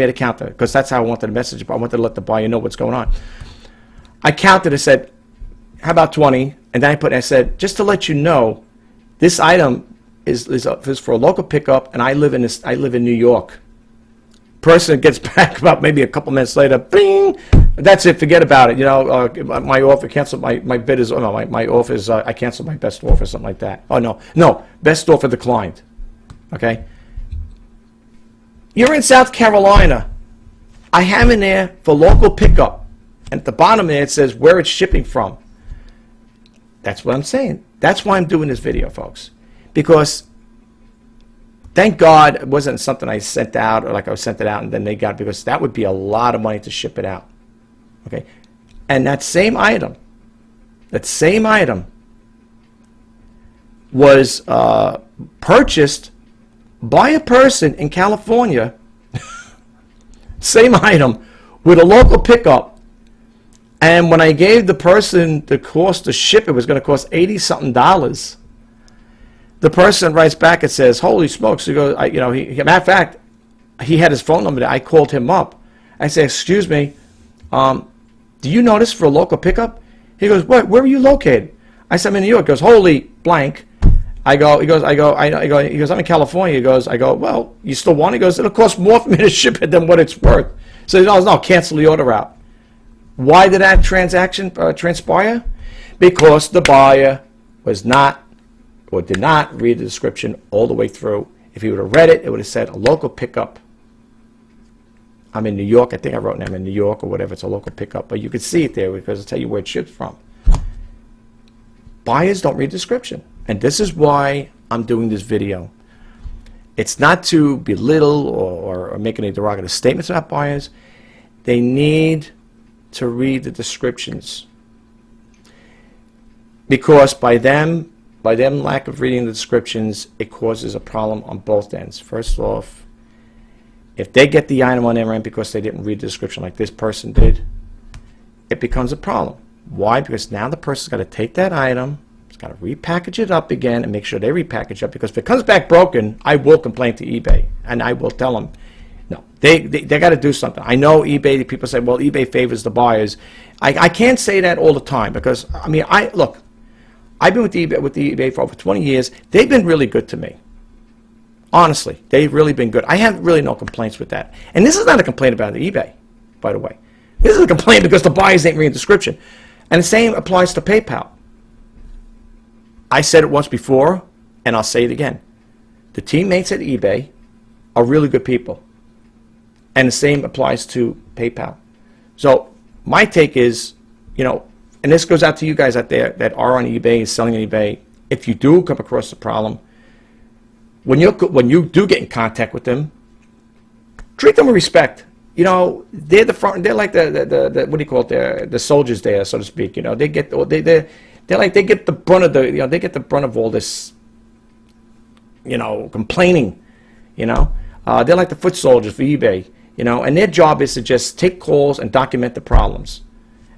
because that's how I wanted to message it. I wanted to let the buyer know what's going on. I counted. I said, how about 20? And then I said, just to let you know, this item is for a local pickup, and I live in New York. Person gets back about maybe a couple minutes later. Bing! That's it. Forget about it. My offer canceled. My bid is. Oh no, my offer is. I canceled my best offer, something like that. Oh no, best offer declined. Okay. You're in South Carolina. I have in there for local pickup, and at the bottom there it says where it's shipping from. That's what I'm saying. That's why I'm doing this video, folks, because thank God it wasn't something I sent out, or like I sent it out and then they got it, because that would be a lot of money to ship it out. Okay, and that same item was purchased by a person in California, same item, with a local pickup. And when I gave the person the cost to ship, it was going to cost $80-something. The person writes back and says, "Holy smokes!" He goes, matter of fact, he had his phone number there. I called him up. I said, "Excuse me, do you know this for a local pickup?" He goes, "What? Where are you located?" I said, "I'm in New York." He goes, "Holy blank! I go, he goes, I go, I go, he goes, I'm in California. He goes, I go, well, you still want it? He goes, it'll cost more for me to ship it than what it's worth. So he goes, no, cancel the order out. Why did that transaction transpire? Because the buyer was not or did not read the description all the way through. If he would have read it, it would have said a local pickup. I'm in New York. I think I wrote I'm in New York or whatever. It's a local pickup. But you could see it there because it'll tell you where it ships from. Buyers don't read the description. And this is why I'm doing this video. It's not to belittle or make any derogatory statements about buyers. They need to read the descriptions. Because by them lack of reading the descriptions, it causes a problem on both ends. First off, if they get the item on their end because they didn't read the description like this person did, it becomes a problem. Why? Because now the person's got to take that item, it's got to repackage it up again and make sure they repackage it up, because if it comes back broken, I will complain to eBay and I will tell them, no, they got to do something. I know eBay, the people say, well, eBay favors the buyers. I can't say that all the time because, I mean, look, I've been with eBay for over 20 years. They've been really good to me. Honestly, they've really been good. I have really no complaints with that. And this is not a complaint about eBay, by the way. This is a complaint because the buyers ain't reading the description. And the same applies to PayPal. I said it once before, and I'll say it again. The teammates at eBay are really good people. And the same applies to PayPal. So my take is, you know, and this goes out to you guys out there that are on eBay and selling on eBay. If you do come across a problem, when you do get in contact with them, treat them with respect. You know, they're the front. They're like the what do you call it? The soldiers there, so to speak. You know, they get the brunt of they get the brunt of all this, you know, complaining. You know, they're like the foot soldiers for eBay. You know, and their job is to just take calls and document the problems.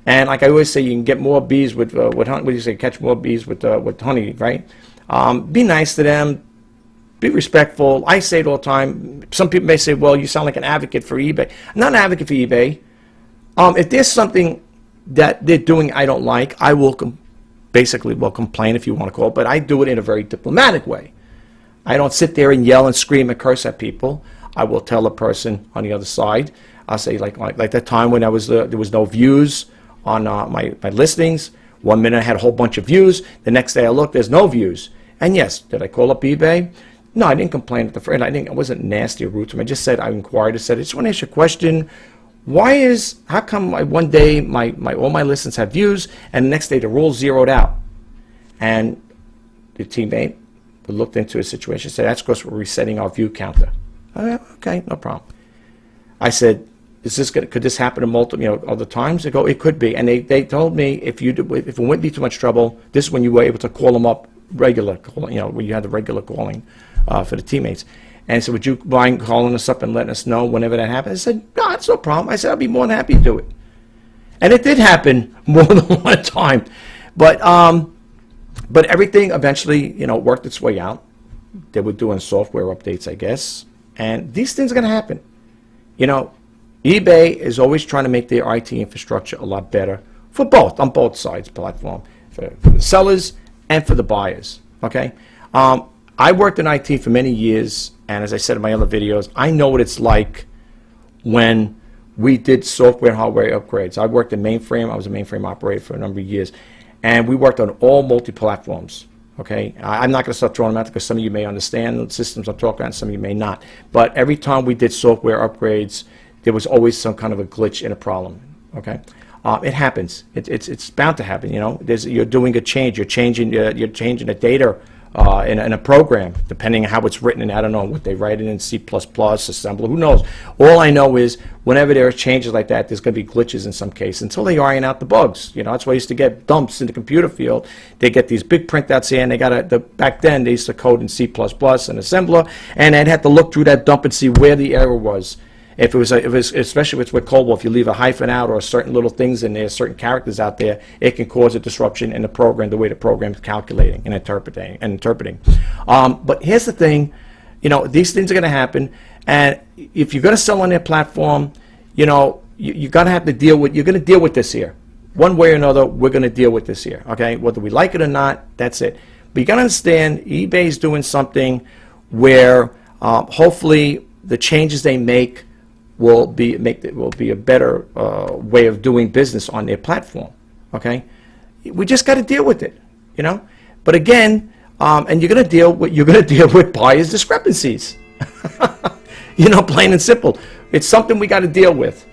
And like I always say, you can get more bees with honey. What do you say? Catch more bees with honey, right? Be nice to them. Be respectful. I say it all the time. Some people may say, well, you sound like an advocate for eBay. I'm not an advocate for eBay. If there's something that they're doing I don't like, I will basically complain, if you want to call it, but I do it in a very diplomatic way. I don't sit there and yell and scream and curse at people. I will tell a person on the other side. I'll say, like that time when there was no views on my listings. 1 minute I had a whole bunch of views. The next day I looked, there's no views. And yes, did I call up eBay? No, I didn't complain at the friend. I wasn't nasty or rude to him. I just said, I inquired. I said, I just want to ask you a question. How come one day all my listings have views and the next day the rule's zeroed out? And the teammate looked into a situation and said, that's because we're resetting our view counter. Oh, yeah, okay, no problem. I said, could this happen in multiple, other times? They go, it could be. And they told me if it wouldn't be too much trouble, this is when you were able to call them up regular, when you had the regular calling for the teammates. And so, would you mind calling us up and letting us know whenever that happens? I said, no, it's no problem. I said, I'll be more than happy to do it. And it did happen more than one time. But everything eventually, worked its way out. They were doing software updates, I guess. And these things are going to happen. eBay is always trying to make their IT infrastructure a lot better on both sides platform, for the sellers and for the buyers. Okay, I worked in IT for many years, and as I said in my other videos, I know what it's like when we did software and hardware upgrades. I worked in mainframe. I was a mainframe operator for a number of years, and we worked on all multi-platforms. Okay, I'm not going to start throwing them out because some of you may understand the systems I'm talking about, and some of you may not. But every time we did software upgrades, there was always some kind of a glitch and a problem. Okay, it happens. It's bound to happen. You're doing a change. You're changing the data in a program, depending on how it's written. And I don't know what they write it in C++, assembler. Who knows? All I know is whenever there are changes like that, there's going to be glitches in some case until they iron out the bugs. That's why I used to get dumps in the computer field. They get these big printouts here, and they got back then they used to code in C++ and assembler, and I'd have to look through that dump and see where the error was. If it was especially with COBOL, if you leave a hyphen out or certain little things in there, certain characters out there, it can cause a disruption in the program, the way the program is calculating and interpreting. But here's the thing, these things are going to happen, and if you're going to sell on their platform, you're going to have to deal with this here. One way or another, we're going to deal with this here. Okay, whether we like it or not, that's it. But you got to understand, eBay is doing something where hopefully the changes they make will be a better way of doing business on their platform. Okay, we just got to deal with it, you know. But again, and you're going to deal with buyers' discrepancies. You know, plain and simple. It's something we got to deal with.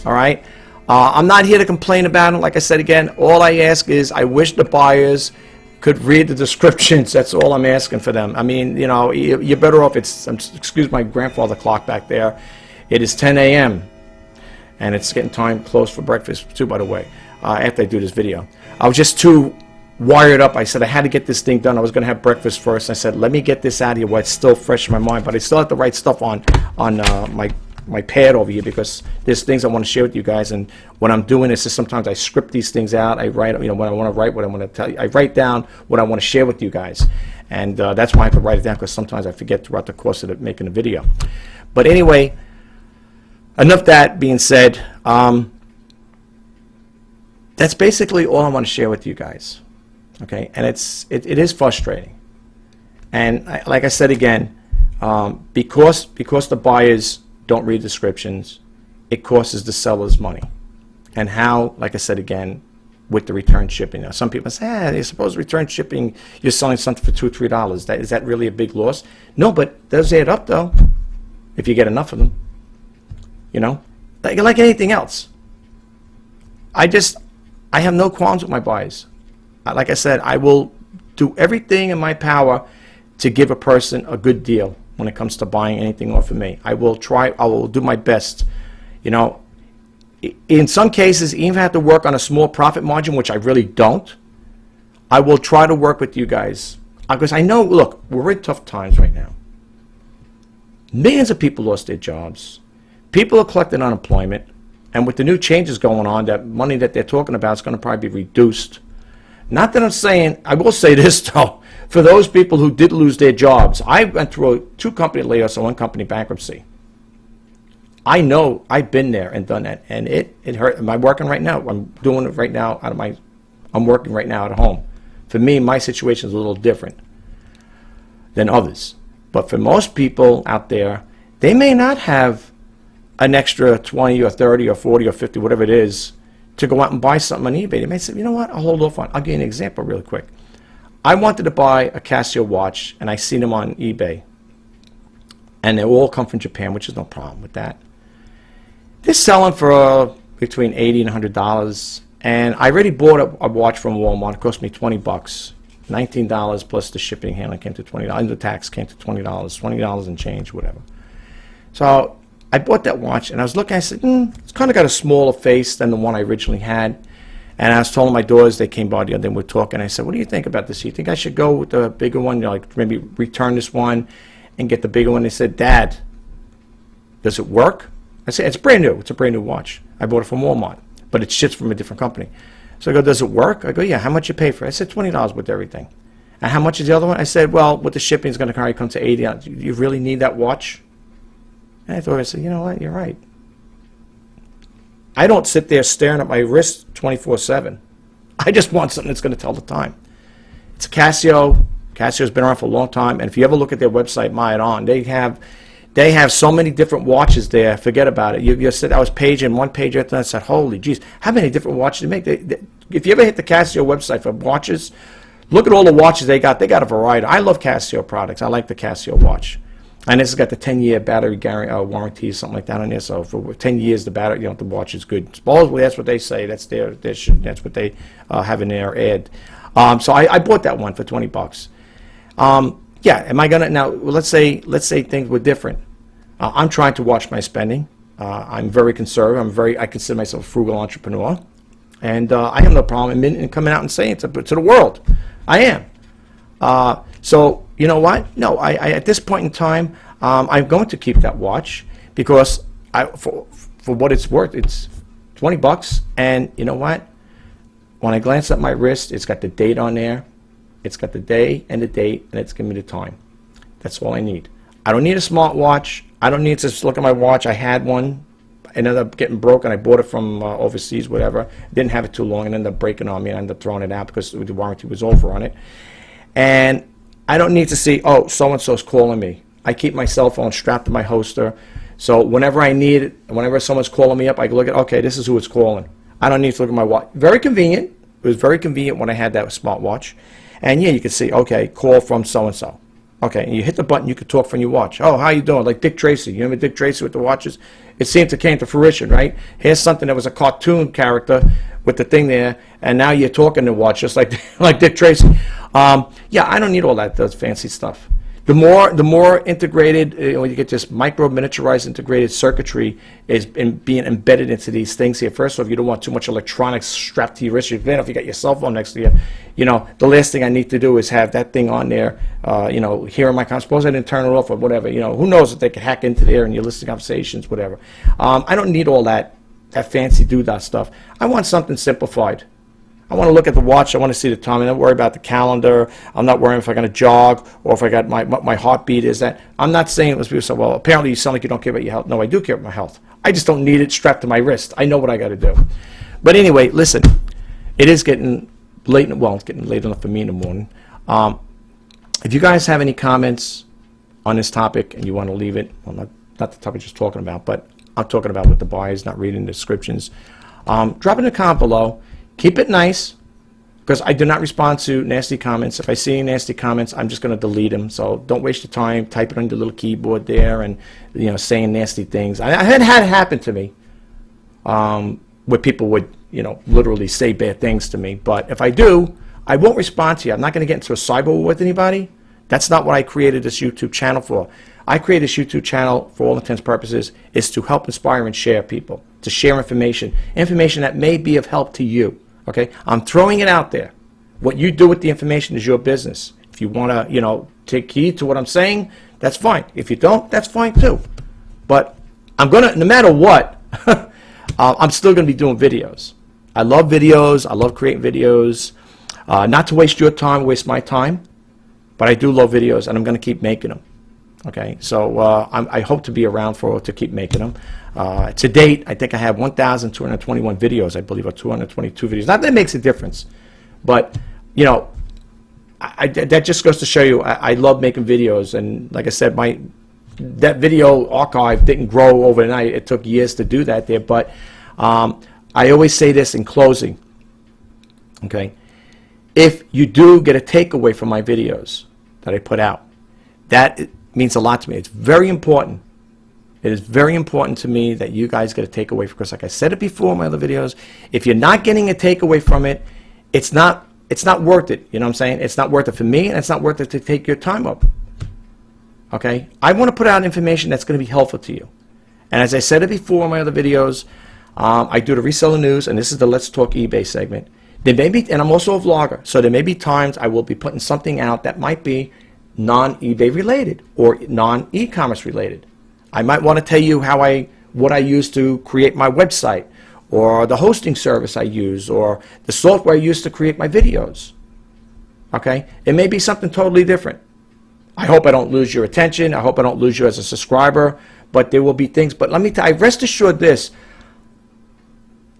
All right. I'm not here to complain about it. Like I said again, all I ask is I wish the buyers could read the descriptions. That's all I'm asking for them. I mean, you know, you're better off. Excuse my grandfather clock back there. It is 10 a.m. and it's getting time close for breakfast too, by the way, after I do this video. I was just too wired up. I said I had to get this thing done. I was going to have breakfast first. I said, let me get this out of here while it's still fresh in my mind. But I still have to write stuff on my pad over here because there's things I want to share with you guys. And what I'm doing is just sometimes I script these things out. I write, you know, what I want to write, what I want to tell you. I write down what I want to share with you guys. And that's why I have to write it down, because sometimes I forget throughout the course of making a video. But anyway, enough that being said, that's basically all I want to share with you guys. Okay, and it is frustrating. And like I said again, because the buyers don't read descriptions, it costs the sellers money. And how, like I said again, with the return shipping. Now, some people say, you're supposed to return shipping, you're selling something for $2 or $3. Is that really a big loss? No, but it does add up though, if you get enough of them. You know, like anything else. I have no qualms with my buyers. Like I said, I will do everything in my power to give a person a good deal when it comes to buying anything off of me. I will do my best. You know, in some cases, even if I have to work on a small profit margin, which I really don't, I will try to work with you guys. Because I know, look, we're in tough times right now. Millions of people lost their jobs. People are collecting unemployment. And with the new changes going on, that money that they're talking about is going to probably be reduced. Not that I'm saying, I will say this though, for those people who did lose their jobs, I went through 2 company layoffs and 1 company bankruptcy. I know, I've been there and done that, and it hurt. Am I working right now? I'm doing it right now I'm working right now at home. For me, my situation is a little different than others. But for most people out there, they may not have an extra 20 or 30 or 40 or 50, whatever it is, to go out and buy something on eBay. They may say, you know what, I'll hold off on. I'll give you an example really quick. I wanted to buy a Casio watch, and I seen them on eBay. And they all come from Japan, which is no problem with that. They're selling for between $80 and $100. And I already bought a watch from Walmart. It cost me $20. $19 plus the shipping handling came to $20. And the tax came to $20. $20 and change, whatever. So I bought that watch, and I was looking, I said, it's kind of got a smaller face than the one I originally had. And I was telling my daughters, they came by the other day, and we were talking. I said, what do you think about this? Do you think I should go with the bigger one, you know, like maybe return this one and get the bigger one? They said, Dad, does it work? I said, it's brand new. It's a brand new watch. I bought it from Walmart, but it ships from a different company. So I go, does it work? I go, yeah. How much you pay for it? I said, $20 with everything. And how much is the other one? I said, well, with the shipping, it's going to come to $80. Do you really need that watch? And I said, you know what? You're right. I don't sit there staring at my wrist 24/7. I just want something that's going to tell the time. It's a Casio. Casio's been around for a long time. And if you ever look at their website, My It On, they have so many different watches there. Forget about it. You said I was paging one page after that. I said, holy jeez, how many different watches do they make? If you ever hit the Casio website for watches, look at all the watches they got. They got a variety. I love Casio products. I like the Casio watch. And this has got the 10-year battery warranty, something like that on there. So for 10 years, the battery, you know, the watch is good. Supposedly, that's what they say. That's what they have in their ad. So I bought that one for $20. Yeah, am I gonna now? Well, let's say things were different. I'm trying to watch my spending. I'm very conservative. I consider myself a frugal entrepreneur, and I have no problem in coming out and saying it to the world. I am. So you know what? No, I at this point in time, I'm going to keep that watch because for what it's worth, it's $20. And you know what? When I glance at my wrist, it's got the date on there. It's got the day and the date, and it's giving me the time. That's all I need. I don't need a smartwatch. I don't need to just look at my watch. I had one. It ended up getting broken. I bought it from overseas, whatever. Didn't have it too long, and ended up breaking on me, and I ended up throwing it out because the warranty was over on it. and I don't need to see, oh, so-and-so's calling me. I keep my cell phone strapped to my holster, so whenever I need it, whenever someone's calling me up, I can look at, okay, this is who it's calling. I don't need to look at my watch. Very convenient. It was very convenient when I had that smartwatch. And yeah, you can see, okay, call from so-and-so. Okay, and you hit the button, you can talk from your watch. Oh, how you doing? Like Dick Tracy. You remember Dick Tracy with the watches? It seemed to came to fruition, right? Here's something that was a cartoon character with the thing there, and now you're talking to watch just like like Dick Tracy. Yeah, I don't need all that those fancy stuff. The more integrated, when you get this micro miniaturized integrated circuitry is being embedded into these things here. First off, you don't want too much electronics strapped to your wrist. Then if you got your cell phone next to you, you know, the last thing I need to do is have that thing on there, you know, hearing my conversation. Suppose I didn't turn it off or whatever, you know, who knows if they could hack into there and you're listening to conversations, whatever. I don't need all that fancy doodah stuff. I want something simplified. I want to look at the watch. I want to see the time. I'm not worried about the calendar. I'm not worrying if I'm going to jog or if I got my heartbeat is that. I'm not saying, let's people say, well, apparently you sound like you don't care about your health. No, I do care about my health. I just don't need it strapped to my wrist. I know what I got to do. But anyway, listen, it is getting late. Well, it's getting late enough for me in the morning. If you guys have any comments on this topic and you want to leave it, well, not the topic just talking about, but I'm talking about with the buyers, not reading the descriptions. Drop in a comment below. Keep it nice, because I do not respond to nasty comments. If I see nasty comments, I'm just going to delete them. So don't waste your time. Type it on your little keyboard there, and you know, saying nasty things. I had it happen to me, where people would, you know, literally say bad things to me. But if I do, I won't respond to you. I'm not going to get into a cyber war with anybody. That's not what I created this YouTube channel for. I created this YouTube channel, for all intents and purposes, is to help inspire and share people, to share information that may be of help to you. Okay, I'm throwing it out there. What you do with the information is your business. If you want to, you know, take heed to what I'm saying, that's fine. If you don't, that's fine too. But I'm gonna, no matter what, I'm still gonna be doing videos. I love videos. I love creating videos. Not to waste your time, waste my time, but I do love videos, and I'm gonna keep making them. Okay, so I hope to be around to keep making them. To date, I think I have 1,221 videos, I believe, or 222 videos. Not that it makes a difference, but you know, that just goes to show you I love making videos. And like I said, that video archive didn't grow overnight. It took years to do that there. But I always say this in closing. Okay, if you do get a takeaway from my videos that I put out, that means a lot to me. It's very important. It is very important to me that you guys get a takeaway, because like I said it before in my other videos, if you're not getting a takeaway from it, it's not worth it. You know what I'm saying? It's not worth it for me, and it's not worth it to take your time up. Okay? I want to put out information that's going to be helpful to you. And as I said it before in my other videos, I do the reseller news, and this is the Let's Talk eBay segment. There may be, and I'm also a vlogger, so there may be times I will be putting something out that might be non-eBay related or non-e-commerce related. I might want to tell you what I use to create my website, or the hosting service I use, or the software I use to create my videos. Okay? It may be something totally different. I hope I don't lose your attention. I hope I don't lose you as a subscriber, but there will be things. But let me tell you, rest assured this.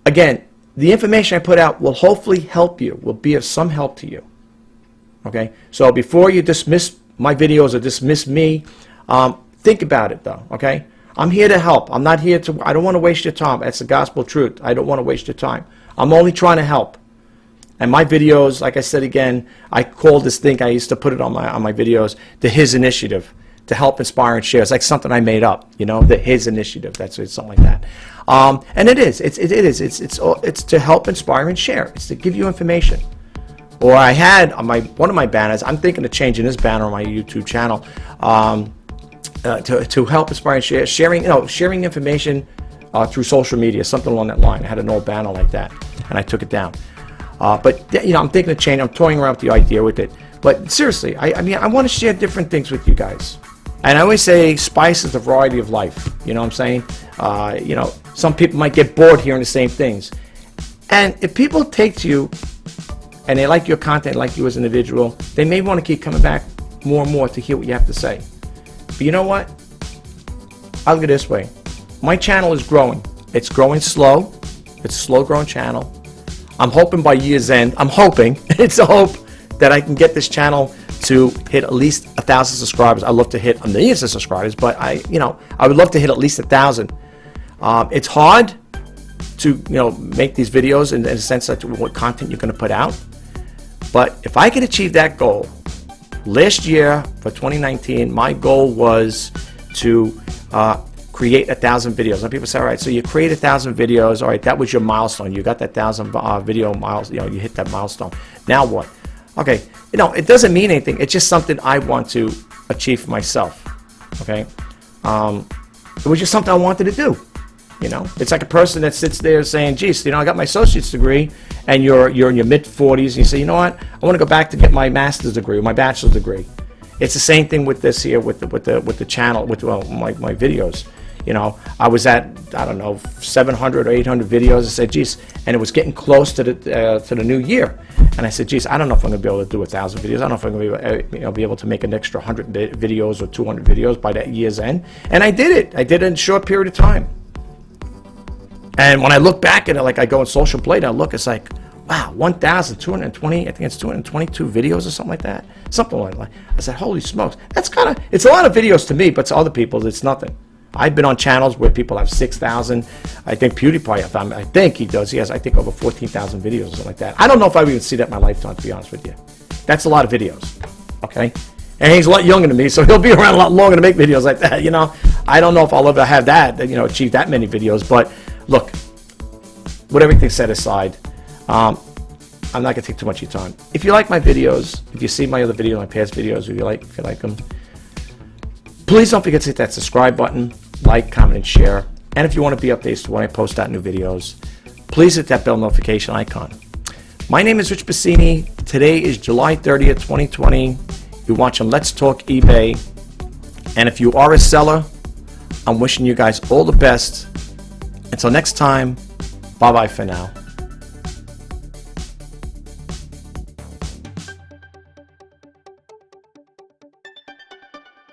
Again, the information I put out will hopefully help you, will be of some help to you. Okay? So before you dismiss my videos or dismiss me, think about it though, okay? I'm here to help. I'm not here to, I don't want to waste your time. That's the gospel truth. I don't want to waste your time. I'm only trying to help. And my videos, like I said again, I call this thing, I used to put it on my videos, the His Initiative, to help inspire and share. It's like something I made up, you know, the His Initiative. That's it, something like that. And it is. It's to help inspire and share. It's to give you information. Or I had on one of my banners, I'm thinking of changing this banner on my YouTube channel, to help inspire and share, sharing information through social media, something along that line. I had an old banner like that, and I took it down. But you know, I'm thinking of change. I'm toying around with the idea with it. But seriously, I mean, I want to share different things with you guys. And I always say, spice is the variety of life. You know what I'm saying? You know, some people might get bored hearing the same things. And if people take to you and they like your content, like you as an individual, they may want to keep coming back more and more to hear what you have to say. But you know what? I'll look at it this way. My channel is growing. It's growing slow. It's a slow growing channel. I'm hoping by year's end, it's a hope that I can get this channel to hit at least 1,000 subscribers. I'd love to hit 1,000,000 subscribers, but I would love to hit at least 1,000. It's hard to make these videos in a sense that what content you're going to put out. But if I could achieve that goal, last year for 2019, my goal was to create 1,000 videos. And people say, all right, so you create 1,000 videos. All right, that was your milestone. You got that 1,000 video milestone. You hit that milestone. Now what? Okay, it doesn't mean anything. It's just something I want to achieve for myself. Okay, it was just something I wanted to do. It's like a person that sits there saying, geez, I got my associate's degree, and you're in your mid-40s, and you say, you know what, I want to go back to get my master's degree or my bachelor's degree. It's the same thing with this here, with the channel, with my videos. I was at, I don't know, 700 or 800 videos. I said, geez, and it was getting close to the new year. And I said, geez, I don't know if I'm going to be able to do 1,000 videos. I don't know if I'm going to be able to make an extra 100 videos or 200 videos by that year's end. And I did it. I did it in a short period of time. And when I look back at it, like I go in Social Blade, I look, it's like, wow, 1,220, I think it's 222 videos or something like that. Something like that. I said, holy smokes. It's a lot of videos to me, but to other people, it's nothing. I've been on channels where people have 6,000. I think PewDiePie, I think he does. He has, I think, over 14,000 videos or something like that. I don't know if I would even see that in my lifetime, to be honest with you. That's a lot of videos, okay? And he's a lot younger than me, so he'll be around a lot longer to make videos like that, I don't know if I'll ever have that, achieve that many videos, but look, with everything set aside, I'm not going to take too much of your time. If you like my videos, if you see my other videos, my past videos, if you like them, please don't forget to hit that subscribe button, like, comment, and share. And if you want to be updated when I post out new videos, please hit that bell notification icon. My name is Rich Pasini. Today is July 30th, 2020. You're watching Let's Talk eBay. And if you are a seller, I'm wishing you guys all the best. Until next time, bye-bye for now.